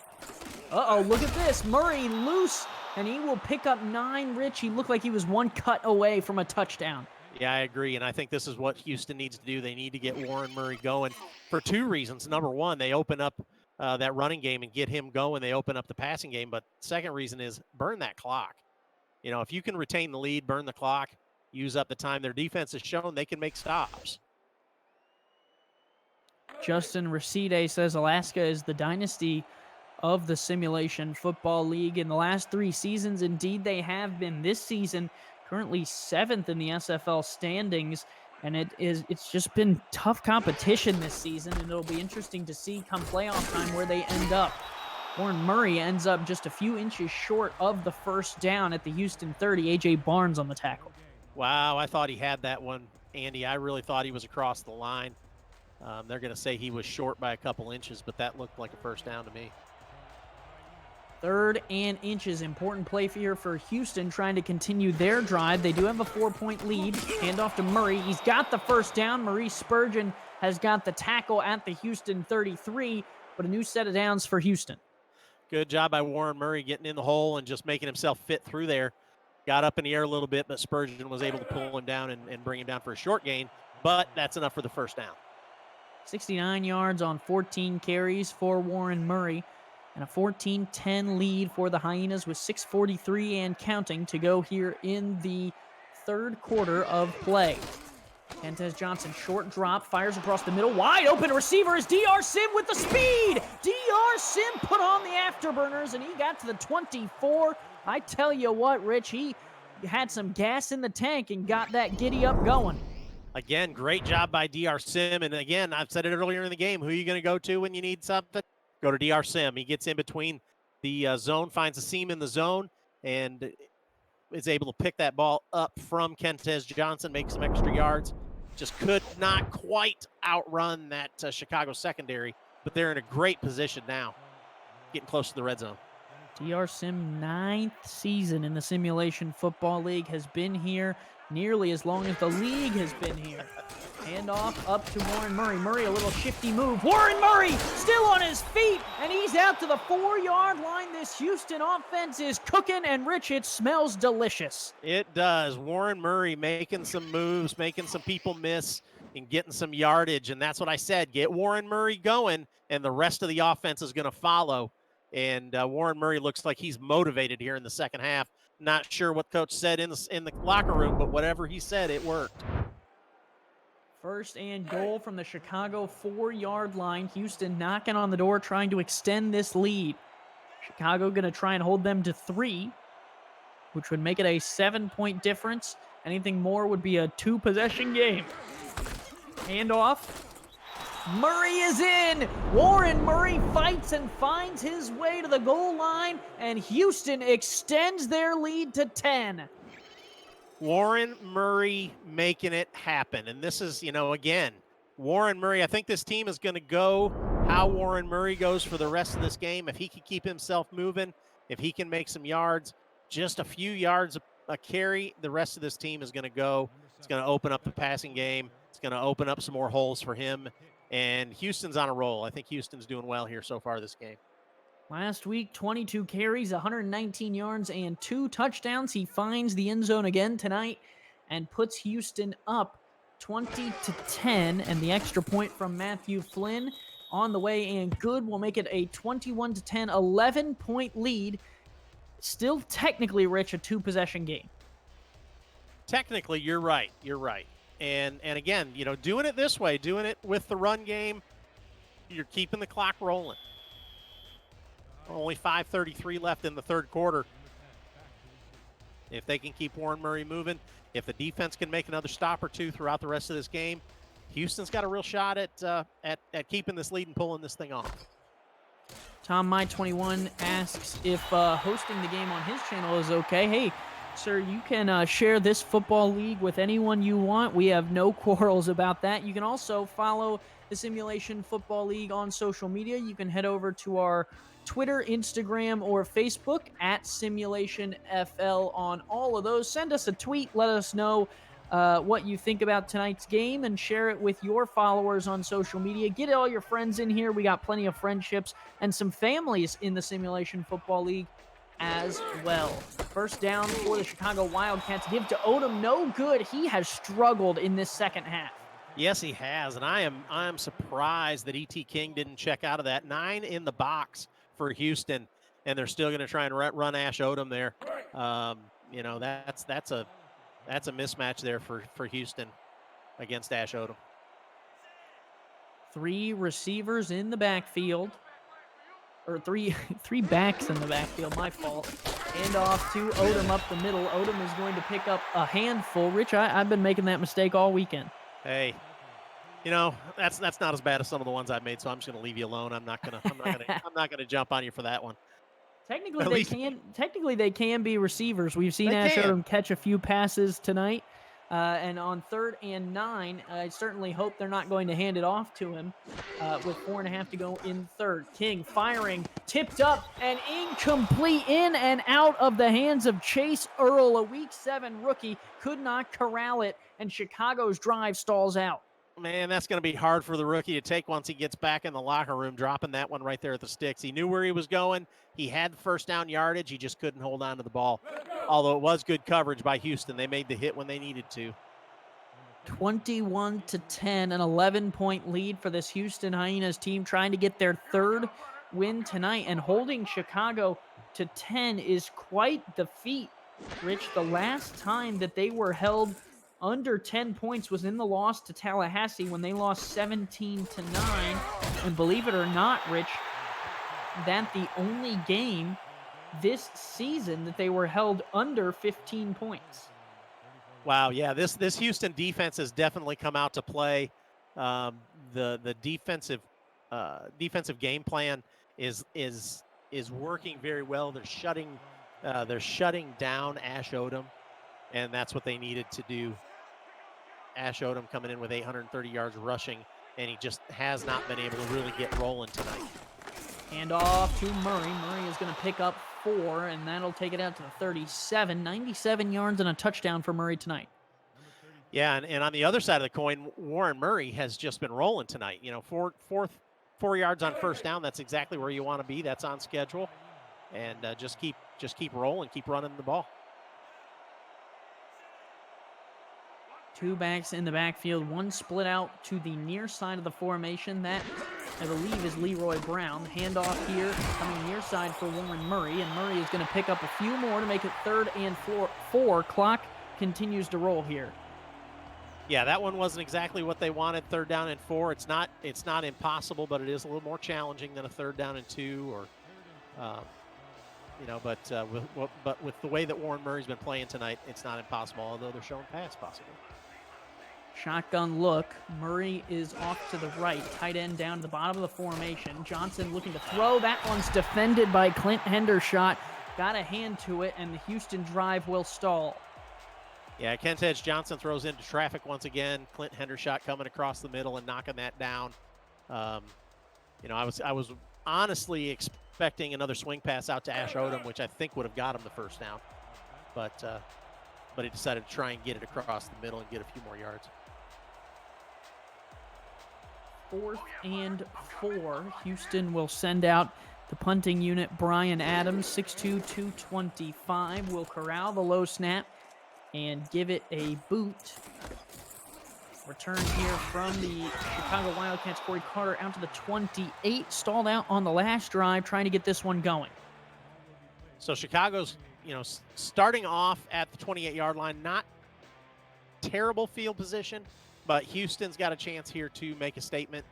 Uh-oh, look at this. Murray loose, and he will pick up 9. Rich, he looked like he was 1 cut away from a touchdown. Yeah, I agree, and I think this is what Houston needs to do. They need to get Warren Murray going for 2 reasons. Number 1, they open up that running game and get him going. They open up the passing game. But second reason is burn that clock. You know, if you can retain the lead, burn the clock, use up the time. Their defense has shown they can make stops. Justin Reside says Alaska is the dynasty of the Simulation Football League. In the last 3 seasons, indeed, they have been. This season, currently 7th in the SFL standings. And it's just been tough competition this season, and it'll be interesting to see come playoff time where they end up. Warren Murray ends up just a few inches short of the first down at the Houston 30. A.J. Barnes on the tackle. Wow, I thought he had that one, Andy. I really thought he was across the line. They're going to say he was short by a couple inches, but that looked like a first down to me. 3rd and inches. Important play here for Houston trying to continue their drive. They do have a 4-point lead. Hand off to Murray. He's got the first down. Maurice Spurgeon has got the tackle at the Houston 33, but a new set of downs for Houston. Good job by Warren Murray getting in the hole and just making himself fit through there. Got up in the air a little bit, but Spurgeon was able to pull him down and bring him down for a short gain, but that's enough for the first down. 69 yards on 14 carries for Warren Murray, and a 14-10 lead for the Hyenas with 6:43 and counting to go here in the 3rd quarter of play. Kentez Johnson, short drop, fires across the middle. Wide open receiver is D.R. Sim with the speed. D.R. Sim put on the afterburners, and he got to the 24. I tell you what, Rich, he had some gas in the tank and got that giddy up going. Again, great job by D.R. Sim. And again, I've said it earlier in the game, who are you going to go to when you need something? Go to D.R. Sim. He gets in between the zone, finds a seam in the zone, and is able to pick that ball up from Kentez Johnson, make some extra yards. Just could not quite outrun that Chicago secondary, but they're in a great position now, getting close to the red zone. D.R. Sim, 9th season in the Simulation Football League, has been here nearly as long as the league has been here. Handoff up to Warren Murray. Murray, a little shifty move. Warren Murray still on his feet, and he's out to the 4-yard line. This Houston offense is cooking, and Rich, it smells delicious. It does. Warren Murray making some moves, making some people miss, and getting some yardage, and that's what I said. Get Warren Murray going, and the rest of the offense is going to follow. And Warren Murray looks like he's motivated here in the second half. Not sure what coach said in the locker room, but whatever he said, it worked. 1st and goal from the Chicago 4-yard line. Houston knocking on the door, trying to extend this lead. Chicago going to try and hold them to 3, which would make it a 7-point difference. Anything more would be a 2-possession game. Handoff. Murray is in. Warren Murray fights and finds his way to the goal line, and Houston extends their lead to 10. Warren Murray making it happen. And this is, again, Warren Murray, I think this team is going to go how Warren Murray goes for the rest of this game. If he can keep himself moving, if he can make some yards, just a few yards a carry, the rest of this team is going to go. It's going to open up the passing game. It's going to open up some more holes for him. And Houston's on a roll. I think Houston's doing well here so far this game. Last week, 22 carries, 119 yards, and 2 touchdowns. He finds the end zone again tonight and puts Houston up 20-10. And the extra point from Matthew Flynn on the way and good will make it a 21-10, 11-point lead. Still technically, Rich, a 2-possession game. Technically, you're right. You're right. And again, doing it this way, doing it with the run game, you're keeping the clock rolling. Only 5:33 left in the 3rd quarter. If they can keep Warren Murray moving, if the defense can make another stop or two throughout the rest of this game, Houston's got a real shot at keeping this lead and pulling this thing off. Tom My21 asks if hosting the game on his channel is okay. Hey, sir, you can share this football league with anyone you want. We have no quarrels about that. You can also follow the Simulation Football League on social media. You can head over to our Twitter, Instagram, or Facebook at SimulationFL on all of those. Send us a tweet. Let us know what you think about tonight's game and share it with your followers on social media. Get all your friends in here. We got plenty of friendships and some families in the Simulation Football League as well. First down for the Chicago Wildcats. Give to Odom. No good. He has struggled in this second half. Yes, he has, and I am surprised that E.T. King didn't check out of that. 9 in the box for Houston, and they're still going to try and run Ash Odom there. That's a mismatch there for Houston against Ash Odom. 3 receivers in the backfield. Or three backs in the backfield, my fault. Hand off to Odom up the middle. Odom is going to pick up a handful. Rich, I've been making that mistake all weekend. Hey, You know, that's not as bad as some of the ones I've made, so I'm just gonna leave you alone. I'm not gonna jump on you for that one. Technically, At they least can. Technically, they can be receivers. We've seen they Ash can. Odom catch a few passes tonight, and on 3rd and 9, I certainly hope they're not going to hand it off to him. With 4.5 to go in third, King firing, tipped up and incomplete, in and out of the hands of Chase Earl. A Week 7 rookie could not corral it, and Chicago's drive stalls out. Man, that's going to be hard for the rookie to take once he gets back in the locker room, dropping that one right there at the sticks. He knew where he was going. He had first down yardage. He just couldn't hold on to the ball. Although it was good coverage by Houston. They made the hit when they needed to. 21-10, an 11-point lead for this Houston Hyenas team, trying to get their 3rd win tonight, and holding Chicago to 10 is quite the feat. Rich, the last time that they were held under 10 points was in the loss to Tallahassee when they lost 17-9. And believe it or not, Rich, that's the only game this season that they were held under 15 points. Wow, yeah, this Houston defense has definitely come out to play. The defensive game plan is working very well. They're shutting down Ash Odom, and that's what they needed to do. Ash Odom coming in with 830 yards rushing, and he just has not been able to really get rolling tonight. Hand off to Murray. Murray is going to pick up 4, and that'll take it out to the 37. 97 yards and a touchdown for Murray tonight. Yeah, and on the other side of the coin, Warren Murray has just been rolling tonight. You know, 4 yards on first down. That's exactly where you want to be. That's on schedule, and just keep rolling, keep running the ball. 2 backs in the backfield, one split out to the near side of the formation. That, I believe, is Leroy Brown. Handoff here, coming near side for Warren Murray, and Murray is going to pick up a few more to make it 3rd and 4. Clock continues to roll here. Yeah, that one wasn't exactly what they wanted. 3rd down and 4. It's not impossible, but it is a little more challenging than a 3rd down and 2, or but with the way that Warren Murray's been playing tonight, it's not impossible. Although they're showing pass possible. Shotgun look. Murray is off to the right. Tight end down to the bottom of the formation. Johnson looking to throw. That one's defended by Clint Hendershot. Got a hand to it, and the Houston drive will stall. Yeah, Kentedge Johnson throws into traffic once again. Clint Hendershot coming across the middle and knocking that down. I was honestly expecting another swing pass out to Ash Odom, which I think would have got him the first down. But he decided to try and get it across the middle and get a few more yards. 4th and 4. Houston will send out the punting unit. Brian Adams, 6'2", 225, will corral the low snap and give it a boot. Return here from the Chicago Wildcats. Corey Carter out to the 28. Stalled out on the last drive, trying to get this one going. So Chicago's, starting off at the 28-yard line, not terrible field position, but Houston's got a chance here to make a statement,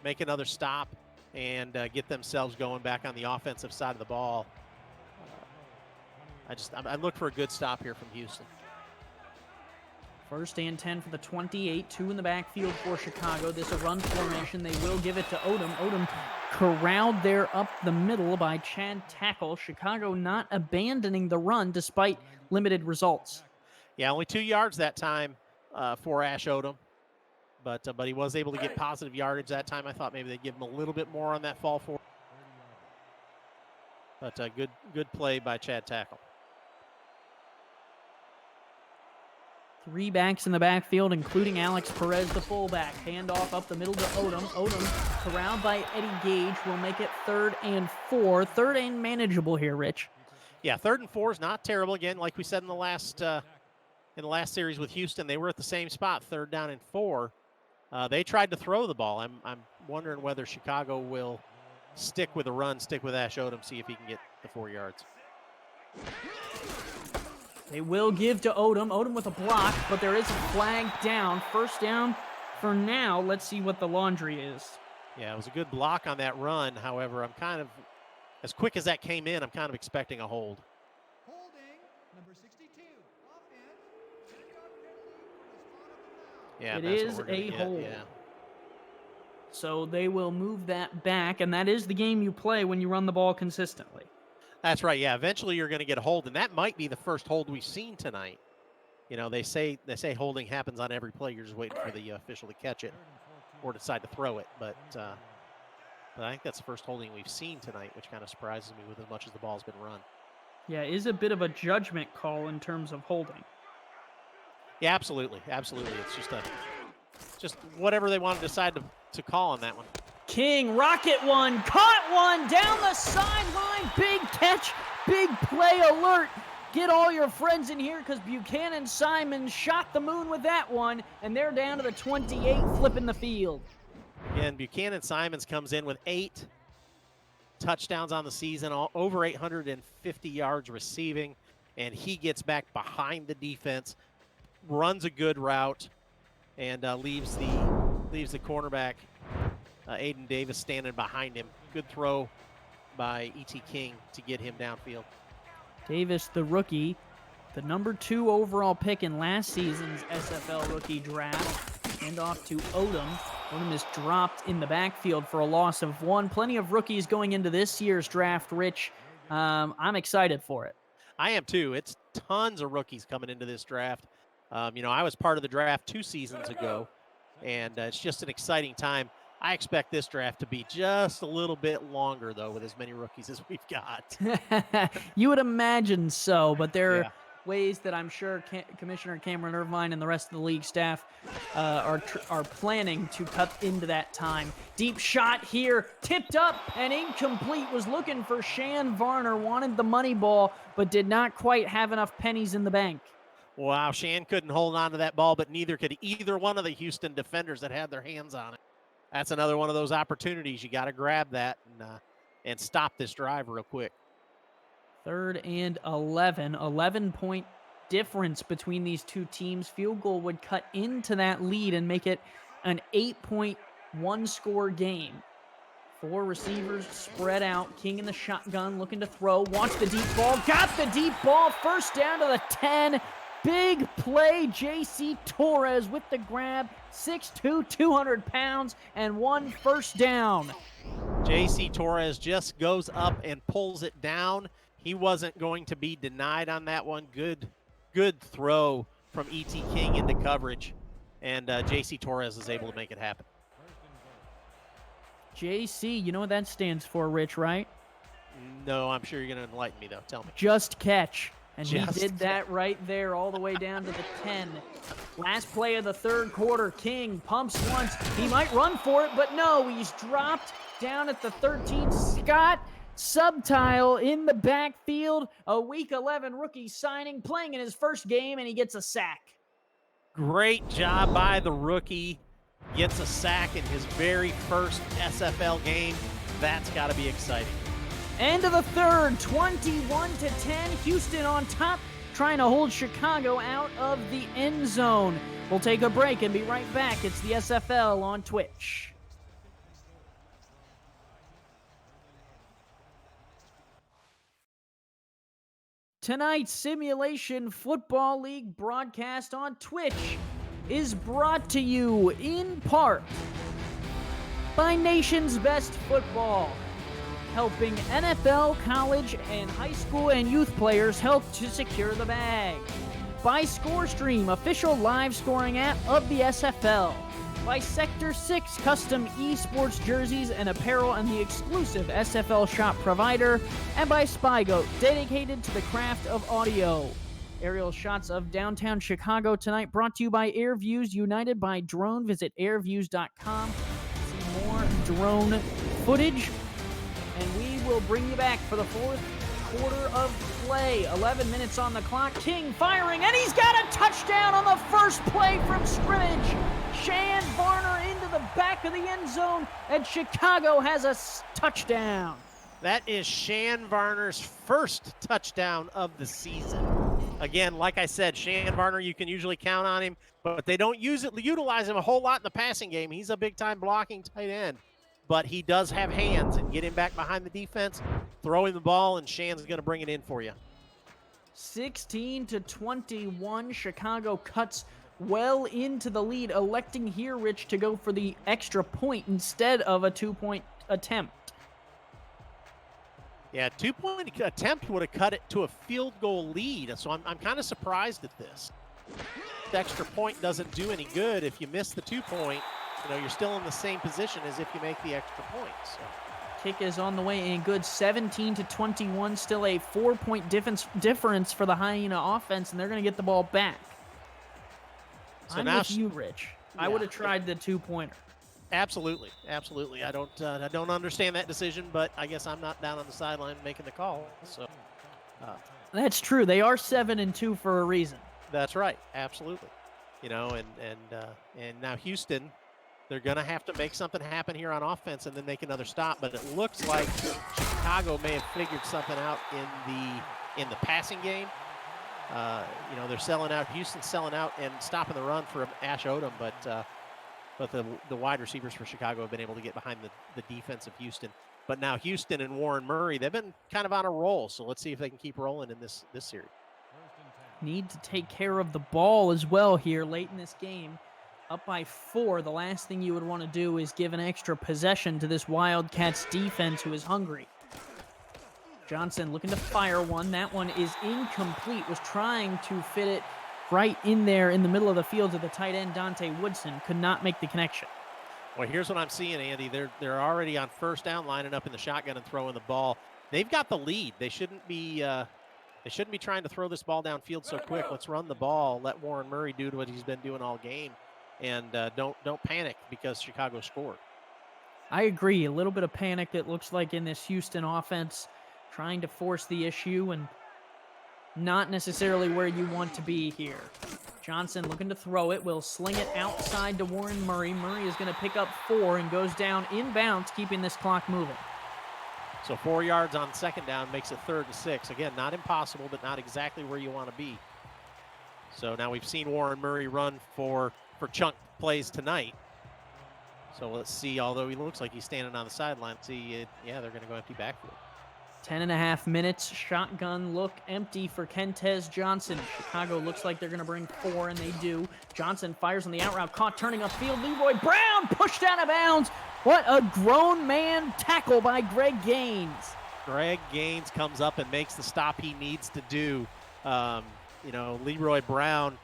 make another stop, and get themselves going back on the offensive side of the ball. I look for a good stop here from Houston. 1st and 10 for the 28. 2 in the backfield for Chicago. This a run formation. They will give it to Odom. Odom corralled there up the middle by Chad Tackle. Chicago not abandoning the run despite limited results. Yeah, only 2 yards that time for Ash Odom, but he was able to get positive yardage that time. I thought maybe they'd give him a little bit more on that fall forward. But good play by Chad Tackle. 3 backs in the backfield, including Alex Perez, the fullback. Handoff up the middle to Odom. Odom, corralled by Eddie Gage, will make it 3rd and 4. 3rd and manageable here, Rich. Yeah, 3rd and 4 is not terrible. Again, like we said in the last series with Houston, they were at the same spot, 3rd down and 4. They tried to throw the ball. I'm wondering whether Chicago will stick with a run, stick with Ash Odom, see if he can get the 4 yards. They will give to Odom. Odom with a block, but there is a flag down. 1st down for now. Let's see what the laundry is. Yeah, it was a good block on that run. However, I'm kind of, as quick as that came in, I'm kind of expecting a hold. Holding, number 62, offense, 10-yard penalty for the spot of the foul. Yeah, It that's is what we're gonna a get. hold. Yeah. So they will move that back, and that is the game you play when you run the ball consistently. That's right. Yeah, eventually you're going to get a hold, and that might be the first hold we've seen tonight. You know, they say holding happens on every play. You're just waiting for the official to catch it or decide to throw it. But I think that's the first holding we've seen tonight, which kind of surprises me with as much as the ball's been run. Yeah, it is a bit of a judgment call in terms of holding. Yeah, absolutely. It's just whatever they want to decide to call on that one. King, rocket one, caught one, down the sideline, big catch, big play alert. Get all your friends in here because Buchanan Simon shot the moon with that one, and they're down to the 28, flipping the field. Again, Buchanan Simons comes in with 8 touchdowns on the season, over 850 yards receiving, and he gets back behind the defense, runs a good route, and leaves the cornerback Aiden Davis standing behind him. Good throw by E.T. King to get him downfield. Davis, the rookie, the number 2 overall pick in last season's SFL rookie draft, and off to Odom. Odom is dropped in the backfield for a loss of 1. Plenty of rookies going into this year's draft, Rich. I'm excited for it. I am too. It's tons of rookies coming into this draft. I was part of the draft 2 seasons ago, and it's just an exciting time. I expect this draft to be just a little bit longer, though, with as many rookies as we've got. You would imagine so, but there are ways that I'm sure Commissioner Cameron Irvine and the rest of the league staff are planning to cut into that time. Deep shot here, tipped up and incomplete. Was looking for Shan Varner, wanted the money ball, but did not quite have enough pennies in the bank. Wow, Shan couldn't hold on to that ball, but neither could either one of the Houston defenders that had their hands on it. That's another one of those opportunities. You got to grab that and stop this drive real quick. 3rd and 11. 11-point difference between these two teams. Field goal would cut into that lead and make it an 8-point one-score game. 4 receivers spread out. King in the shotgun looking to throw. Wants the deep ball. Got the deep ball. First down to the 10. Big play, J.C. Torres with the grab, 6'2", 200 pounds, and 1 first down. J.C. Torres just goes up and pulls it down. He wasn't going to be denied on that one. Good throw from E.T. King into coverage, and J.C. Torres is able to make it happen. J.C., you know what that stands for, Rich, right? No, I'm sure you're going to enlighten me, though. Tell me. Just catch. And he Just did that right there all the way down to the 10. Last play of the 3rd quarter. King pumps once. He might run for it, but no, he's dropped down at the 13. Scott Subtile in the backfield. A Week 11 rookie signing, playing in his first game, and he gets a sack. Great job by the rookie. Gets a sack in his very first SFL game. That's got to be exciting. End of the 3rd, 21-10. Houston on top, trying to hold Chicago out of the end zone. We'll take a break and be right back. It's the SFL on Twitch. Tonight's Simulation Football League broadcast on Twitch is brought to you in part by Nation's Best Football, helping NFL, college, and high school and youth players help to secure the bag. By ScoreStream, official live scoring app of the SFL. By Sector 6, custom esports jerseys and apparel and the exclusive SFL shop provider. And by SpyGoat, dedicated to the craft of audio. Aerial shots of downtown Chicago tonight brought to you by AirViews, united by drone. Visit airviews.com to see more drone footage. And we will bring you back for the 4th quarter of play. 11 minutes on the clock. King firing, and he's got a touchdown on the first play from scrimmage. Shan Varner into the back of the end zone, and Chicago has a touchdown. That is Shan Varner's first touchdown of the season. Again, like I said, Shan Varner, you can usually count on him, but they don't utilize him a whole lot in the passing game. He's a big-time blocking tight end. But he does have hands, and get him back behind the defense, throw him the ball, and Shan's going to bring it in for you. 16-21, Chicago cuts well into the lead, electing here, Rich, to go for the extra point instead of a 2-point attempt. Yeah, 2-point attempt would have cut it to a field goal lead, so I'm kind of surprised at this. The extra point doesn't do any good if you miss the 2-point. You're still in the same position as if you make the extra point. So. Kick is on the way and good. 17-21, still a 4-point difference for the Hyena offense, and they're going to get the ball back. So I'm now with you, Rich. I would have tried the 2-pointer. Absolutely. I don't understand that decision, but I guess I'm not down on the sideline making the call. So that's true. They are 7-2 for a reason. That's right. Absolutely. And now Houston, they're going to have to make something happen here on offense and then make another stop. But it looks like Chicago may have figured something out in the passing game. They're selling out. Houston's selling out and stopping the run for Ash Odom, but the wide receivers for Chicago have been able to get behind the defense of Houston. But now Houston and Warren Murray, they've been kind of on a roll. So let's see if they can keep rolling in this series. Need to take care of the ball as well here late in this game. Up by 4, the last thing you would want to do is give an extra possession to this Wildcats defense who is hungry. Johnson looking to fire one. That one is incomplete. Was trying to fit it right in there in the middle of the field to the tight end, Dante Woodson. Could not make the connection. Well, here's what I'm seeing, Andy. They're already on first down, lining up in the shotgun and throwing the ball. They've got the lead. They shouldn't be trying to throw this ball downfield so quick. Let's run the ball. Let Warren Murray do what he's been doing all game, and don't panic because Chicago scored. I agree. A little bit of panic, it looks like, in this Houston offense, trying to force the issue and not necessarily where you want to be here. Johnson looking to throw it, will sling it outside to Warren Murray. Murray is going to pick up 4 and goes down inbounds, keeping this clock moving. So 4 yards on second down makes it 3rd and 6. Again, not impossible, but not exactly where you want to be. So now we've seen Warren Murray run for chunk plays tonight. So let's see, although he looks like he's standing on the sideline, they're going to go empty backfield. 10.5 minutes, shotgun look empty for Kentez Johnson. Chicago looks like they're going to bring 4, and they do. Johnson fires on the out route, caught turning upfield. Leroy Brown pushed out of bounds. What a grown man tackle by Greg Gaines. Greg Gaines comes up and makes the stop he needs to do. Leroy Brown,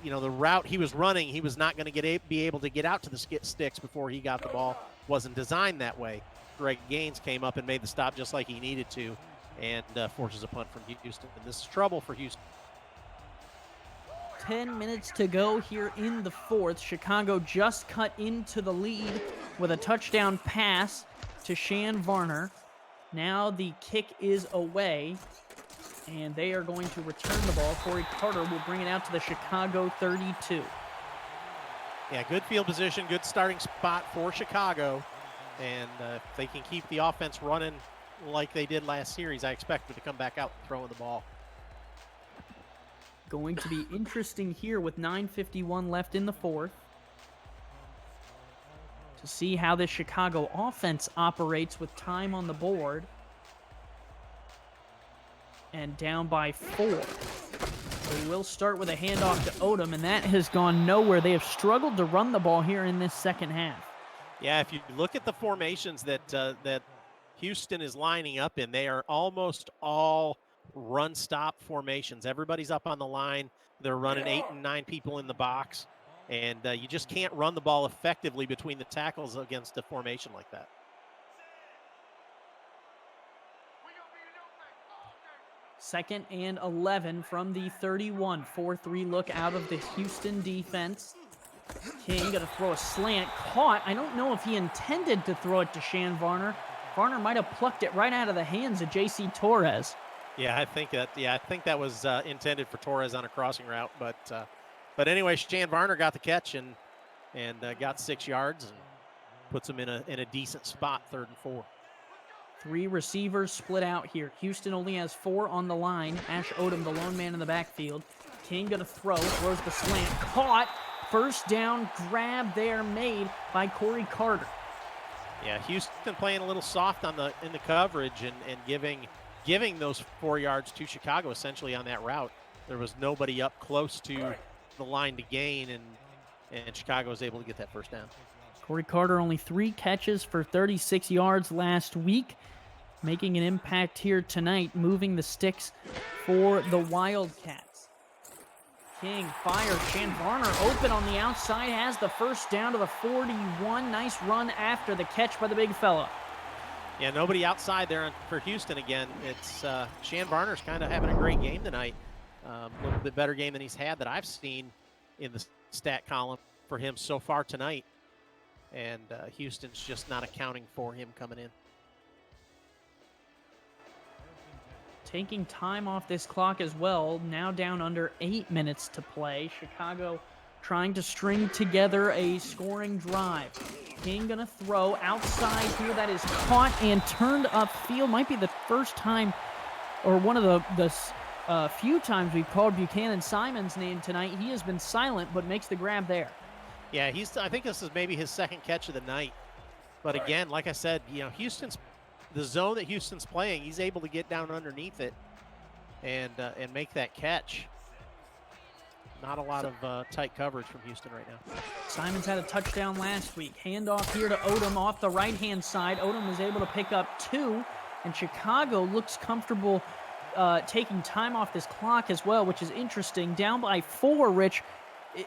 the route he was running, he was not going to be able to get out to the sticks before he got the ball. Wasn't designed that way. Greg Gaines came up and made the stop just like he needed to, and forces a punt from Houston. And this is trouble for Houston. 10 minutes to go here in the 4th. Chicago just cut into the lead with a touchdown pass to Shan Varner. Now the kick is away, and they are going to return the ball. Corey Carter will bring it out to the Chicago 32. Yeah, good field position, good starting spot for Chicago. And if they can keep the offense running like they did last series, I expect them to come back out throwing the ball. Going to be interesting here with 9:51 left in the 4th to see how this Chicago offense operates with time on the board. And down by 4. They will start with a handoff to Odom, and that has gone nowhere. They have struggled to run the ball here in this second half. Yeah, if you look at the formations that Houston is lining up in, they are almost all run-stop formations. Everybody's up on the line. They're running 8 and 9 people in the box, and you just can't run the ball effectively between the tackles against a formation like that. Second and 11 from the 31. 4-3 look out of the Houston defense. King going to throw a slant. Caught. I don't know if he intended to throw it to Shan Varner. Varner might have plucked it right out of the hands of J.C. Torres. Yeah, I think that was intended for Torres on a crossing route. But anyway, Shan Varner got the catch and got 6 yards and puts him in a decent spot, 3rd and 4. 3 receivers split out here. Houston only has 4 on the line. Ash Odom, the lone man in the backfield. King going to throws the slant. Caught. First down grab there made by Corey Carter. Yeah, Houston playing a little soft in the coverage and giving those 4 yards to Chicago essentially on that route. There was nobody up close to the line to gain, and Chicago was able to get that first down. Corey Carter only 3 catches for 36 yards last week, making an impact here tonight, moving the sticks for the Wildcats. King fires. Shan Varner open on the outside, has the first down to the 41. Nice run after the catch by the big fella. Yeah, nobody outside there for Houston again. It's Shan Varner's kind of having a great game tonight. A little bit better game than he's had that I've seen in the stat column for him so far tonight. And Houston's just not accounting for him coming in. Taking time off this clock as well, now down under 8 minutes to play. Chicago trying to string together a scoring drive. King gonna throw outside here. That is caught and turned upfield. Might be the first time, or one of the few times we've called Buchanan Simon's name tonight. He has been silent, but makes the grab there. Yeah, I think this is maybe his second catch of the night. But again, like I said, the zone that Houston's playing, he's able to get down underneath it and make that catch. Not a lot of tight coverage from Houston right now. Simons had a touchdown last week. Handoff here to Odom off the right-hand side. Odom was able to pick up 2, and Chicago looks comfortable taking time off this clock as well, which is interesting. Down by 4, Rich.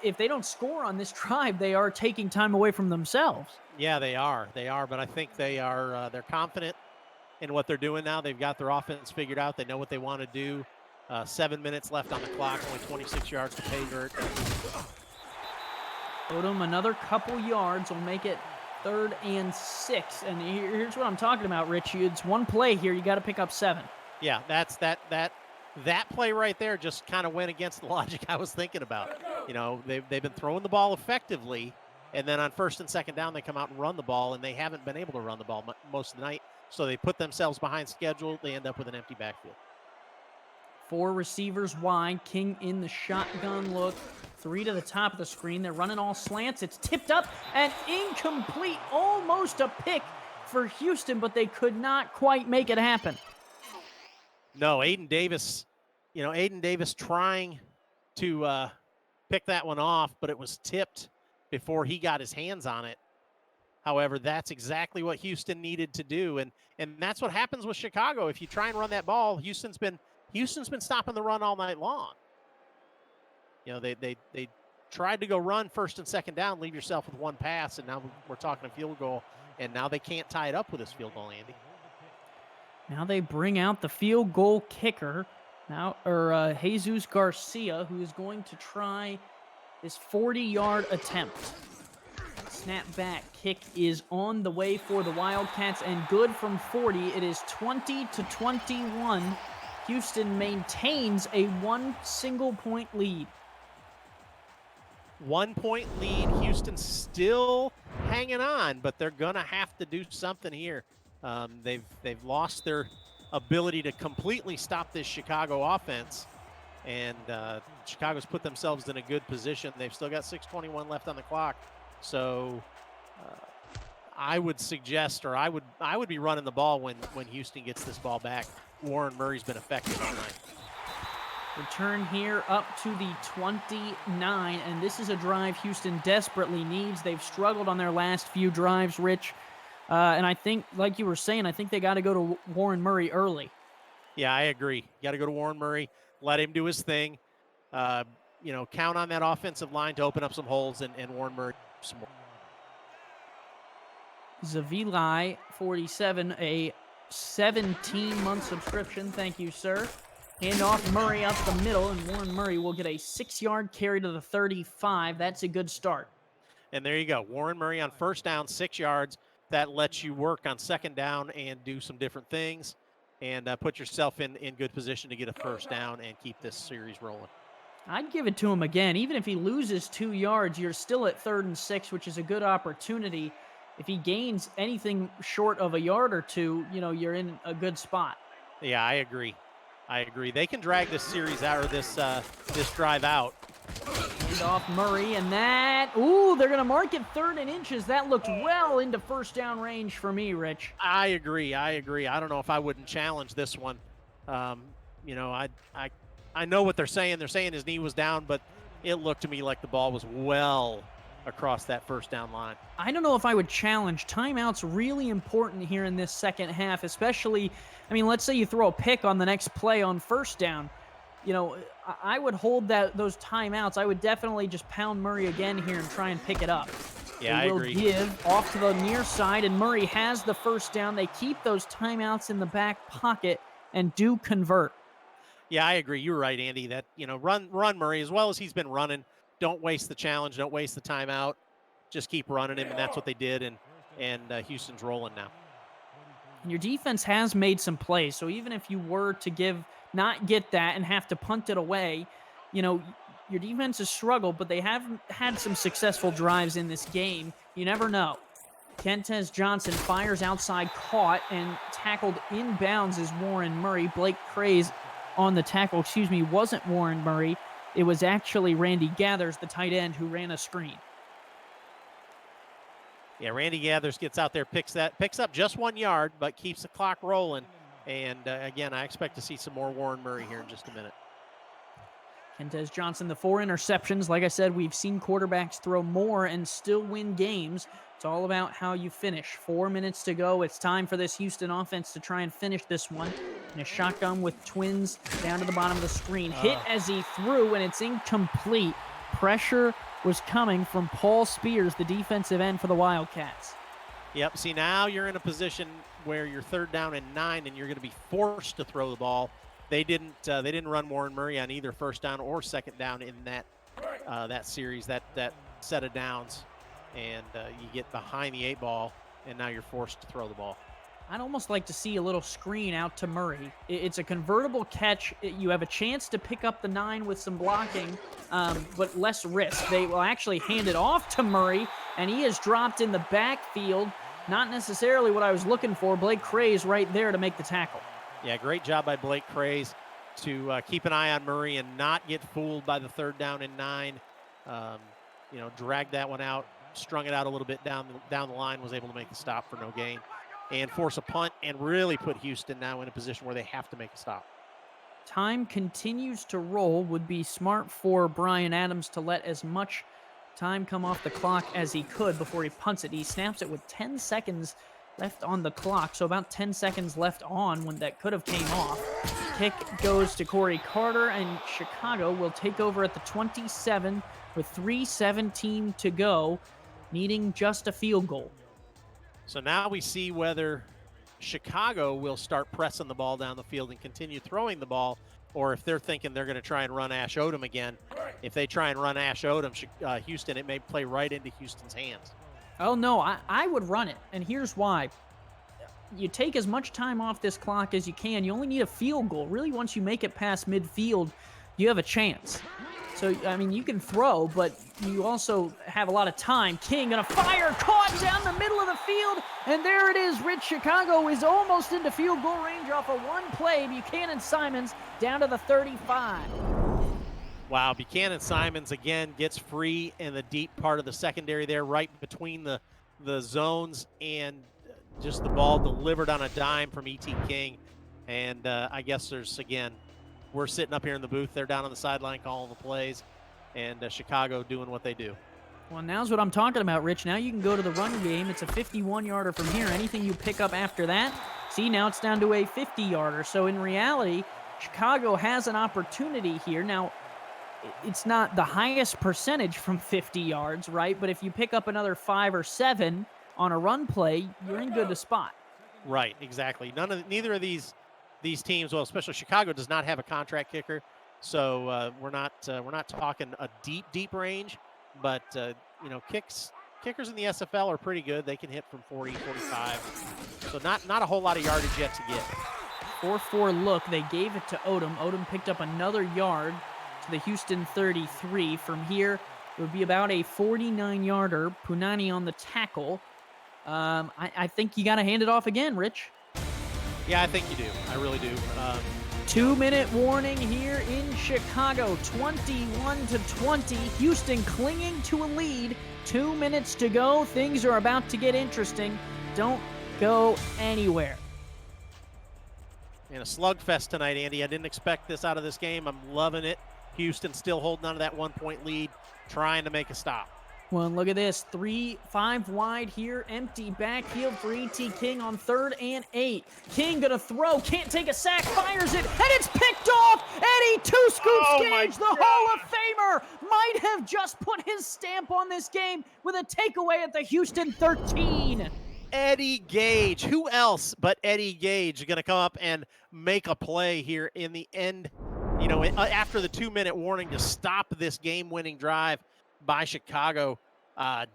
If they don't score on this drive, they are taking time away from themselves. Yeah, they are. But I think they're confident in what they're doing now. They've got their offense figured out. They know what they want to do. 7 minutes left on the clock, only 26 yards to pay dirt. Odom, another couple yards will make it 3rd and 6. And here's what I'm talking about, Rich. It's one play here. You got to pick up 7. Yeah, that play right there just kind of went against the logic I was thinking about. They've been throwing the ball effectively, and then on 1st and 2nd down, they come out and run the ball, and they haven't been able to run the ball most of the night. So they put themselves behind schedule. They end up with an empty backfield. 4 receivers wide. King in the shotgun look. 3 to the top of the screen. They're running all slants. It's tipped up and incomplete. Almost a pick for Houston, but they could not quite make it happen. No, Aiden Davis trying to pick that one off, but it was tipped before he got his hands on it. However, that's exactly what Houston needed to do, and that's what happens with Chicago. If you try and run that ball, Houston's been stopping the run all night long. They tried to go run 1st and 2nd down, leave yourself with 1 pass, and now we're talking a field goal, and now they can't tie it up with this field goal, Andy. Now they bring out the field goal kicker, Jesus Garcia, who is going to try this 40-yard attempt. Snap back kick is on the way for the Wildcats, and good from 40. It is 20-21. Houston maintains a 1 single-point lead. 1 point lead. Houston still hanging on, but they're gonna have to do something here. They've lost their ability to completely stop this Chicago offense, and Chicago's put themselves in a good position. They've still got 6:21 left on the clock, so I would suggest, or I would be running the ball when Houston gets this ball back. Warren Murray's been effective all night. Return here up to the 29, and this is a drive Houston desperately needs. They've struggled on their last few drives, Rich. And I think, like you were saying, I think they got to go to Warren Murray early. Yeah, I agree. You got to go to Warren Murray, let him do his thing. Count on that offensive line to open up some holes, and Warren Murray some more. Zavili, 47, a 17-month subscription. Thank you, sir. Hand off Murray up the middle, and Warren Murray will get a 6-yard carry to the 35. That's a good start. And there you go. Warren Murray on 1st down, 6 yards. That lets you work on 2nd down and do some different things and put yourself in good position to get a 1st down and keep this series rolling. I'd give it to him again. Even if he loses 2 yards, you're still at 3rd and 6, which is a good opportunity. If he gains anything short of a yard or 2, you're in a good spot. Yeah, I agree. They can drag this series out, or this drive out. Hand off Murray, and they're going to mark it 3rd and inches. That looked well into 1st down range for me, Rich. I agree. I don't know if I wouldn't challenge this one. I know what they're saying. They're saying his knee was down, but it looked to me like the ball was well across that first down line. I don't know if I would challenge. Timeout's really important here in this second half, especially, I mean, let's say you throw a pick on the next play on first down. You know, I would hold those timeouts. I would definitely just pound Murray again here and try and pick it up. Yeah, I agree. They will give off to the near side, and Murray has the first down. They keep those timeouts in the back pocket and do convert. Yeah, I agree. You're right, Andy, that, you know, run Murray as well as he's been running. Don't waste the challenge. Don't waste the timeout. Just keep running him, and that's what they did, and Houston's rolling now. And your defense has made some plays, so even if you were to not get that and have to punt it away, you know, your defense has struggled, but they have had some successful drives in this game. You never know. Kentez Johnson fires outside, caught, and tackled inbounds is Warren Murray. Blake Craze on the tackle, wasn't Warren Murray. It was actually Randy Gathers, the tight end, who ran a screen. Yeah, Randy Gathers gets out there, picks up just 1 yard, but keeps the clock rolling. And again, I expect to see some more Warren Murray here in just a minute. Kentez Johnson, the 4 interceptions. Like I said, we've seen quarterbacks throw more and still win games. It's all about how you finish. 4 minutes to go. It's time for this Houston offense to try and finish this one. And a shotgun with twins down to the bottom of the screen. Hit as he threw, and it's incomplete. Pressure was coming from Paul Spears, the defensive end for the Wildcats. Yep, see, now you're in a position where you're 3rd down and 9, and you're going to be forced to throw the ball. They didn't run Warren Murray on either first down or second down in that series, that set of downs, and you get behind the 8 ball, and now you're forced to throw the ball. I'd almost like to see a little screen out to Murray. It's a convertible catch. You have a chance to pick up the 9 with some blocking, but less risk. They will actually hand it off to Murray, and he is dropped in the backfield. Not necessarily what I was looking for. Blake Craze right there to make the tackle. Yeah, great job by Blake Craze to keep an eye on Murray and not get fooled by the 3rd down and 9. You know, dragged that one out, strung it out a little bit down the line, was able to make the stop for no gain, and force a punt and really put Houston now in a position where they have to make a stop. Time continues to roll. Would be smart for Brian Adams to let as much time come off the clock as he could before he punts it. He snaps it with 10 seconds left on the clock, so about 10 seconds left on when that could have came off. Kick goes to Corey Carter, and Chicago will take over at the 27 with 3:17 to go, needing just a field goal. So now we see whether Chicago will start pressing the ball down the field and continue throwing the ball, or if they're thinking they're going to try and run Ash Odom again. If they try and run Ash Odom, Houston, it may play right into Houston's hands. Oh, no, I would run it, and here's why. You take as much time off this clock as you can. You only need a field goal. Really, once you make it past midfield, you have a chance. So, I mean, you can throw, but you also have a lot of time. King gonna fire, caught down the middle of the field, and there it is. Rich Chicago is almost into field goal range off of one play. Buchanan Simons down to the 35. Wow, Buchanan Simons again gets free in the deep part of the secondary there, right between the zones, and just the ball delivered on a dime from E.T. King. And I guess we're sitting up here in the booth. They're down on the sideline calling the plays, and Chicago doing what they do. Well, now's what I'm talking about, Rich. Now you can go to the run game. It's a 51-yarder from here. Anything you pick up after that, see, now it's down to a 50-yarder. So in reality, Chicago has an opportunity here. Now, it's not the highest percentage from 50 yards, right? But if you pick up another 5 or 7 on a run play, you're in good spot. Right, exactly. Neither of these teams, well, especially Chicago, does not have a contract kicker, so we're not talking a deep range. But kickers in the SFL are pretty good. They can hit from 40, 45. So not a whole lot of yardage yet to get. 4-4 look. They gave it to Odom. Odom picked up another yard to the Houston 33. From here, it would be about a 49-yarder. Punani on the tackle. I think you got to hand it off again, Rich. Yeah, I think you do. I really do. 2-minute warning here in Chicago. 21-20. Houston clinging to a lead. 2 minutes to go. Things are about to get interesting. Don't go anywhere. And a slugfest tonight, Andy. I didn't expect this out of this game. I'm loving it. Houston still holding on to that 1-point lead, trying to make a stop. Well, and look at this. 5 wide here. Empty backfield for E.T. King on 3rd and 8. King gonna throw. Can't take a sack. Fires it. And it's picked off. Eddie Two Scoops Gage, the Hall of Famer, might have just put his stamp on this game with a takeaway at the Houston 13. Eddie Gage. Who else but Eddie Gage going to come up and make a play here in the end, after the 2-minute warning to stop this game-winning drive by Chicago.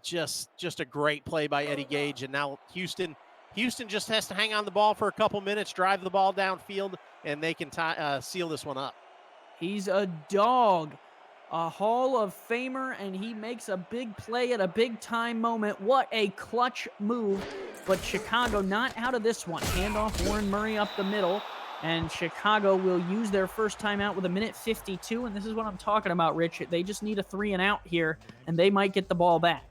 Just a great play by Eddie Gage. And now Houston just has to hang on the ball for a couple minutes, drive the ball downfield, and they can seal this one up. He's a dog, a Hall of Famer, and he makes a big play at a big-time moment. What a clutch move. But Chicago not out of this one. Handoff Warren Murray up the middle. And Chicago will use their first timeout with 1:52, and this is what I'm talking about, Rich. They just need a 3-and-out here, and they might get the ball back.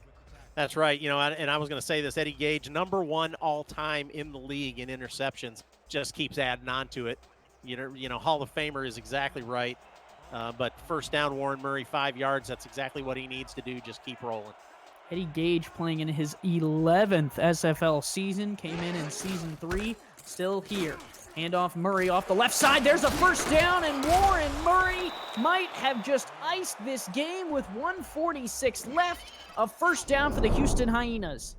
That's right. And I was going to say this, Eddie Gage, number 1 all-time in the league in interceptions, just keeps adding on to it. Hall of Famer is exactly right. But first down, Warren Murray, 5 yards. That's exactly what he needs to do. Just keep rolling. Eddie Gage playing in his 11th SFL season, came in season 3, still here. Handoff Murray off the left side. There's a first down, and Warren Murray might have just iced this game with 1:46 left. A first down for the Houston Hyenas.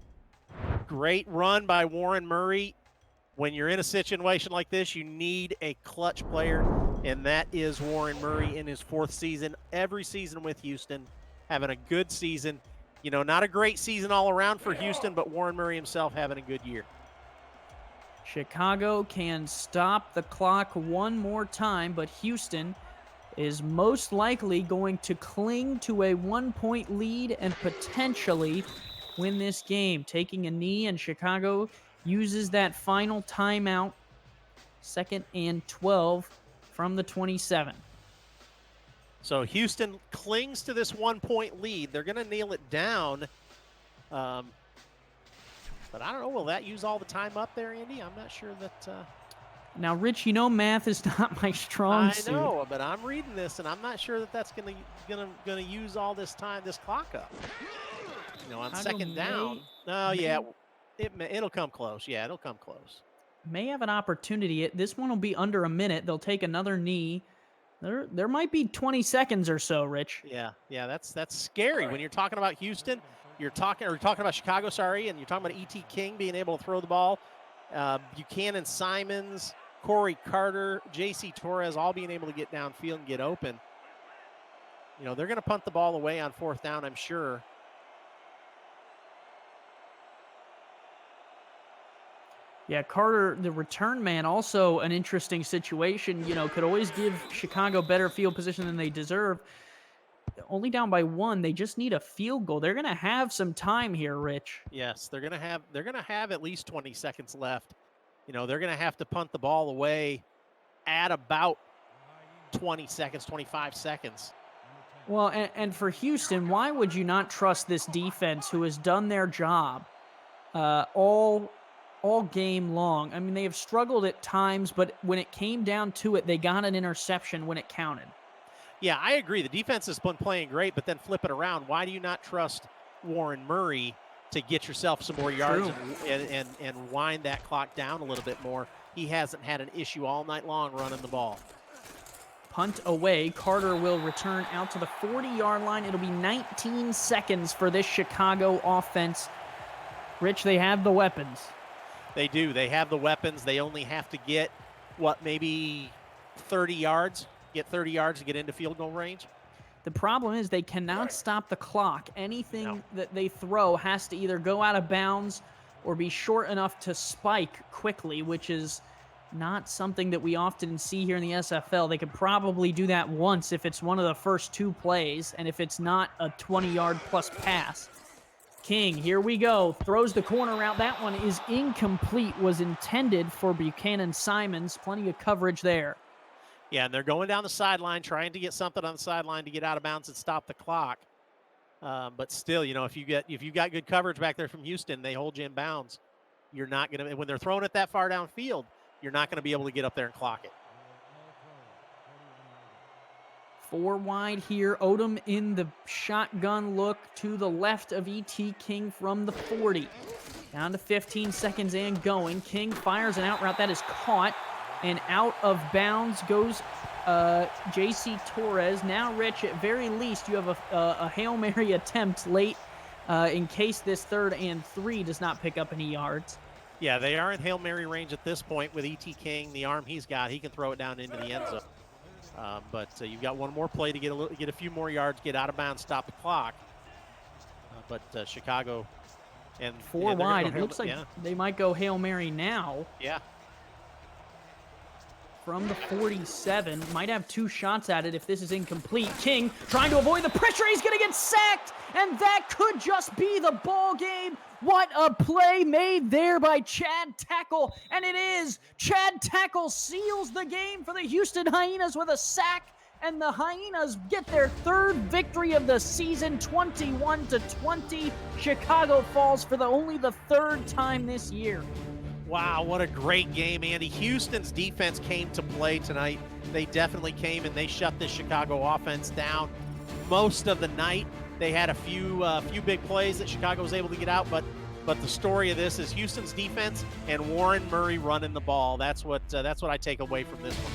Great run by Warren Murray. When you're in a situation like this, you need a clutch player, and that is Warren Murray in his 4th season. Every season with Houston, having a good season. Not a great season all around for Houston, but Warren Murray himself having a good year. Chicago can stop the clock one more time, but Houston is most likely going to cling to a 1-point lead and potentially win this game. Taking a knee, and Chicago uses that final timeout. 2nd and 12 from the 27. So Houston clings to this 1-point lead. They're going to nail it down. But I don't know, will that use all the time up there, Andy? I'm not sure that... Now, Rich, math is not my strong suit. I know, but I'm reading this, and I'm not sure that that's gonna use all this time, this clock up. On second down. It'll come close. Yeah, it'll come close. May have an opportunity. This one will be under a minute. They'll take another knee. There might be 20 seconds or so, Rich. Yeah, that's scary. When you're talking about Houston, you're talking about Chicago, and you're talking about E.T. King being able to throw the ball. Buchanan Simons, Corey Carter, J.C. Torres all being able to get downfield and get open. They're going to punt the ball away on 4th down, I'm sure. Yeah, Carter, the return man, also an interesting situation. Could always give Chicago better field position than they deserve. Only down by 1. They just need a field goal. They're going to have some time here, Rich. Yes, they're going to have at least 20 seconds left. They're going to have to punt the ball away at about 20 seconds, 25 seconds. Well, and for Houston, why would you not trust this defense who has done their job all game long? I mean, they have struggled at times, but when it came down to it, they got an interception when it counted. Yeah, I agree. The defense has been playing great, but then flip it around. Why do you not trust Warren Murray to get yourself some more yards and wind that clock down a little bit more? He hasn't had an issue all night long running the ball. Punt away. Carter will return out to the 40-yard line. It'll be 19 seconds for this Chicago offense. Rich, they have the weapons. They do. They have the weapons. They only have to get, maybe 30 yards? Get 30 yards to get into field goal range. The problem is they cannot stop the clock. Anything that they throw has to either go out of bounds or be short enough to spike quickly, which is not something that we often see here in the SFL. They could probably do that once if it's one of the first 2 plays, and if it's not a 20-yard plus pass. King, here we go, throws the corner route. That one is incomplete, was intended for Buchanan Simons. Plenty of coverage there. Yeah, and they're going down the sideline, trying to get something on the sideline to get out of bounds and stop the clock. But still, if you've got good coverage back there from Houston, they hold you in bounds. You're not going to, when they're throwing it that far downfield, you're not going to be able to get up there and clock it. 4 wide here. Odom in the shotgun look to the left of E.T. King from the 40. Down to 15 seconds and going. King fires an out route that is caught. And out of bounds goes J.C. Torres. Now, Rich, at very least, you have a Hail Mary attempt late in case this 3rd and 3 does not pick up any yards. Yeah, they are in Hail Mary range at this point with E.T. King. The arm he's got, he can throw it down into the end zone. But you've got one more play to get a few more yards, get out of bounds, stop the clock. But Chicago and 4 wide. It looks like they might go Hail Mary now. Yeah. From the 47. Might have 2 shots at it if this is incomplete. King trying to avoid the pressure. He's going to get sacked, and that could just be the ball game. What a play made there by Chad Tackle, and it is. Chad Tackle seals the game for the Houston Hyenas with a sack, and the Hyenas get their 3rd victory of the season, 21-20. Chicago falls for only the 3rd time this year. Wow, what a great game, Andy. Houston's defense came to play tonight. They definitely came, and they shut this Chicago offense down most of the night. They had a few big plays that Chicago was able to get out, but the story of this is Houston's defense and Warren Murray running the ball. That's what I take away from this one.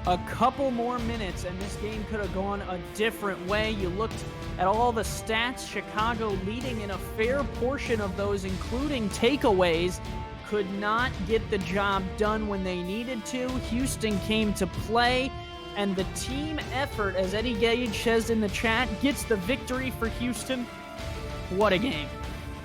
A couple more minutes, and this game could have gone a different way. You looked at all the stats, Chicago leading in a fair portion of those, including takeaways, could not get the job done when they needed to. Houston came to play, and the team effort, as Eddie Gage says in the chat, gets the victory for Houston. What a game.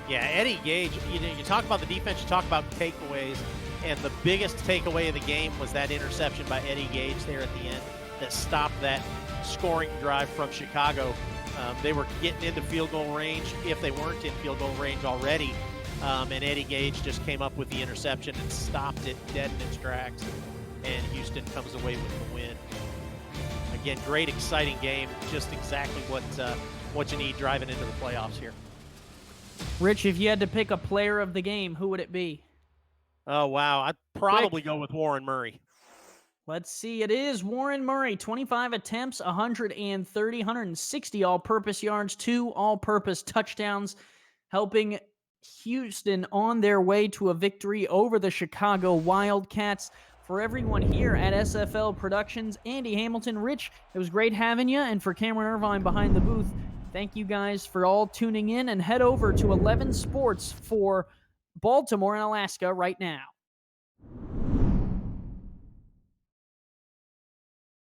Yeah, Eddie Gage, you talk about the defense, you talk about takeaways, and the biggest takeaway of the game was that interception by Eddie Gage there at the end that stopped that scoring drive from Chicago. They were getting into field goal range, if they weren't in field goal range already, and Eddie Gage just came up with the interception and stopped it dead in its tracks, and Houston comes away with the win. Again, great, exciting game, just exactly what you need driving into the playoffs here. Rich, if you had to pick a player of the game, who would it be? Oh, wow. I'd probably go with Warren Murray. Let's see. It is Warren Murray. 25 attempts, 160 all-purpose yards, 2 all-purpose touchdowns, helping Houston on their way to a victory over the Chicago Wildcats. For everyone here at SFL Productions, Andy Hamilton, Rich, it was great having you. And for Cameron Irvine behind the booth, thank you guys for all tuning in, and head over to 11 Sports for Baltimore and Alaska right now.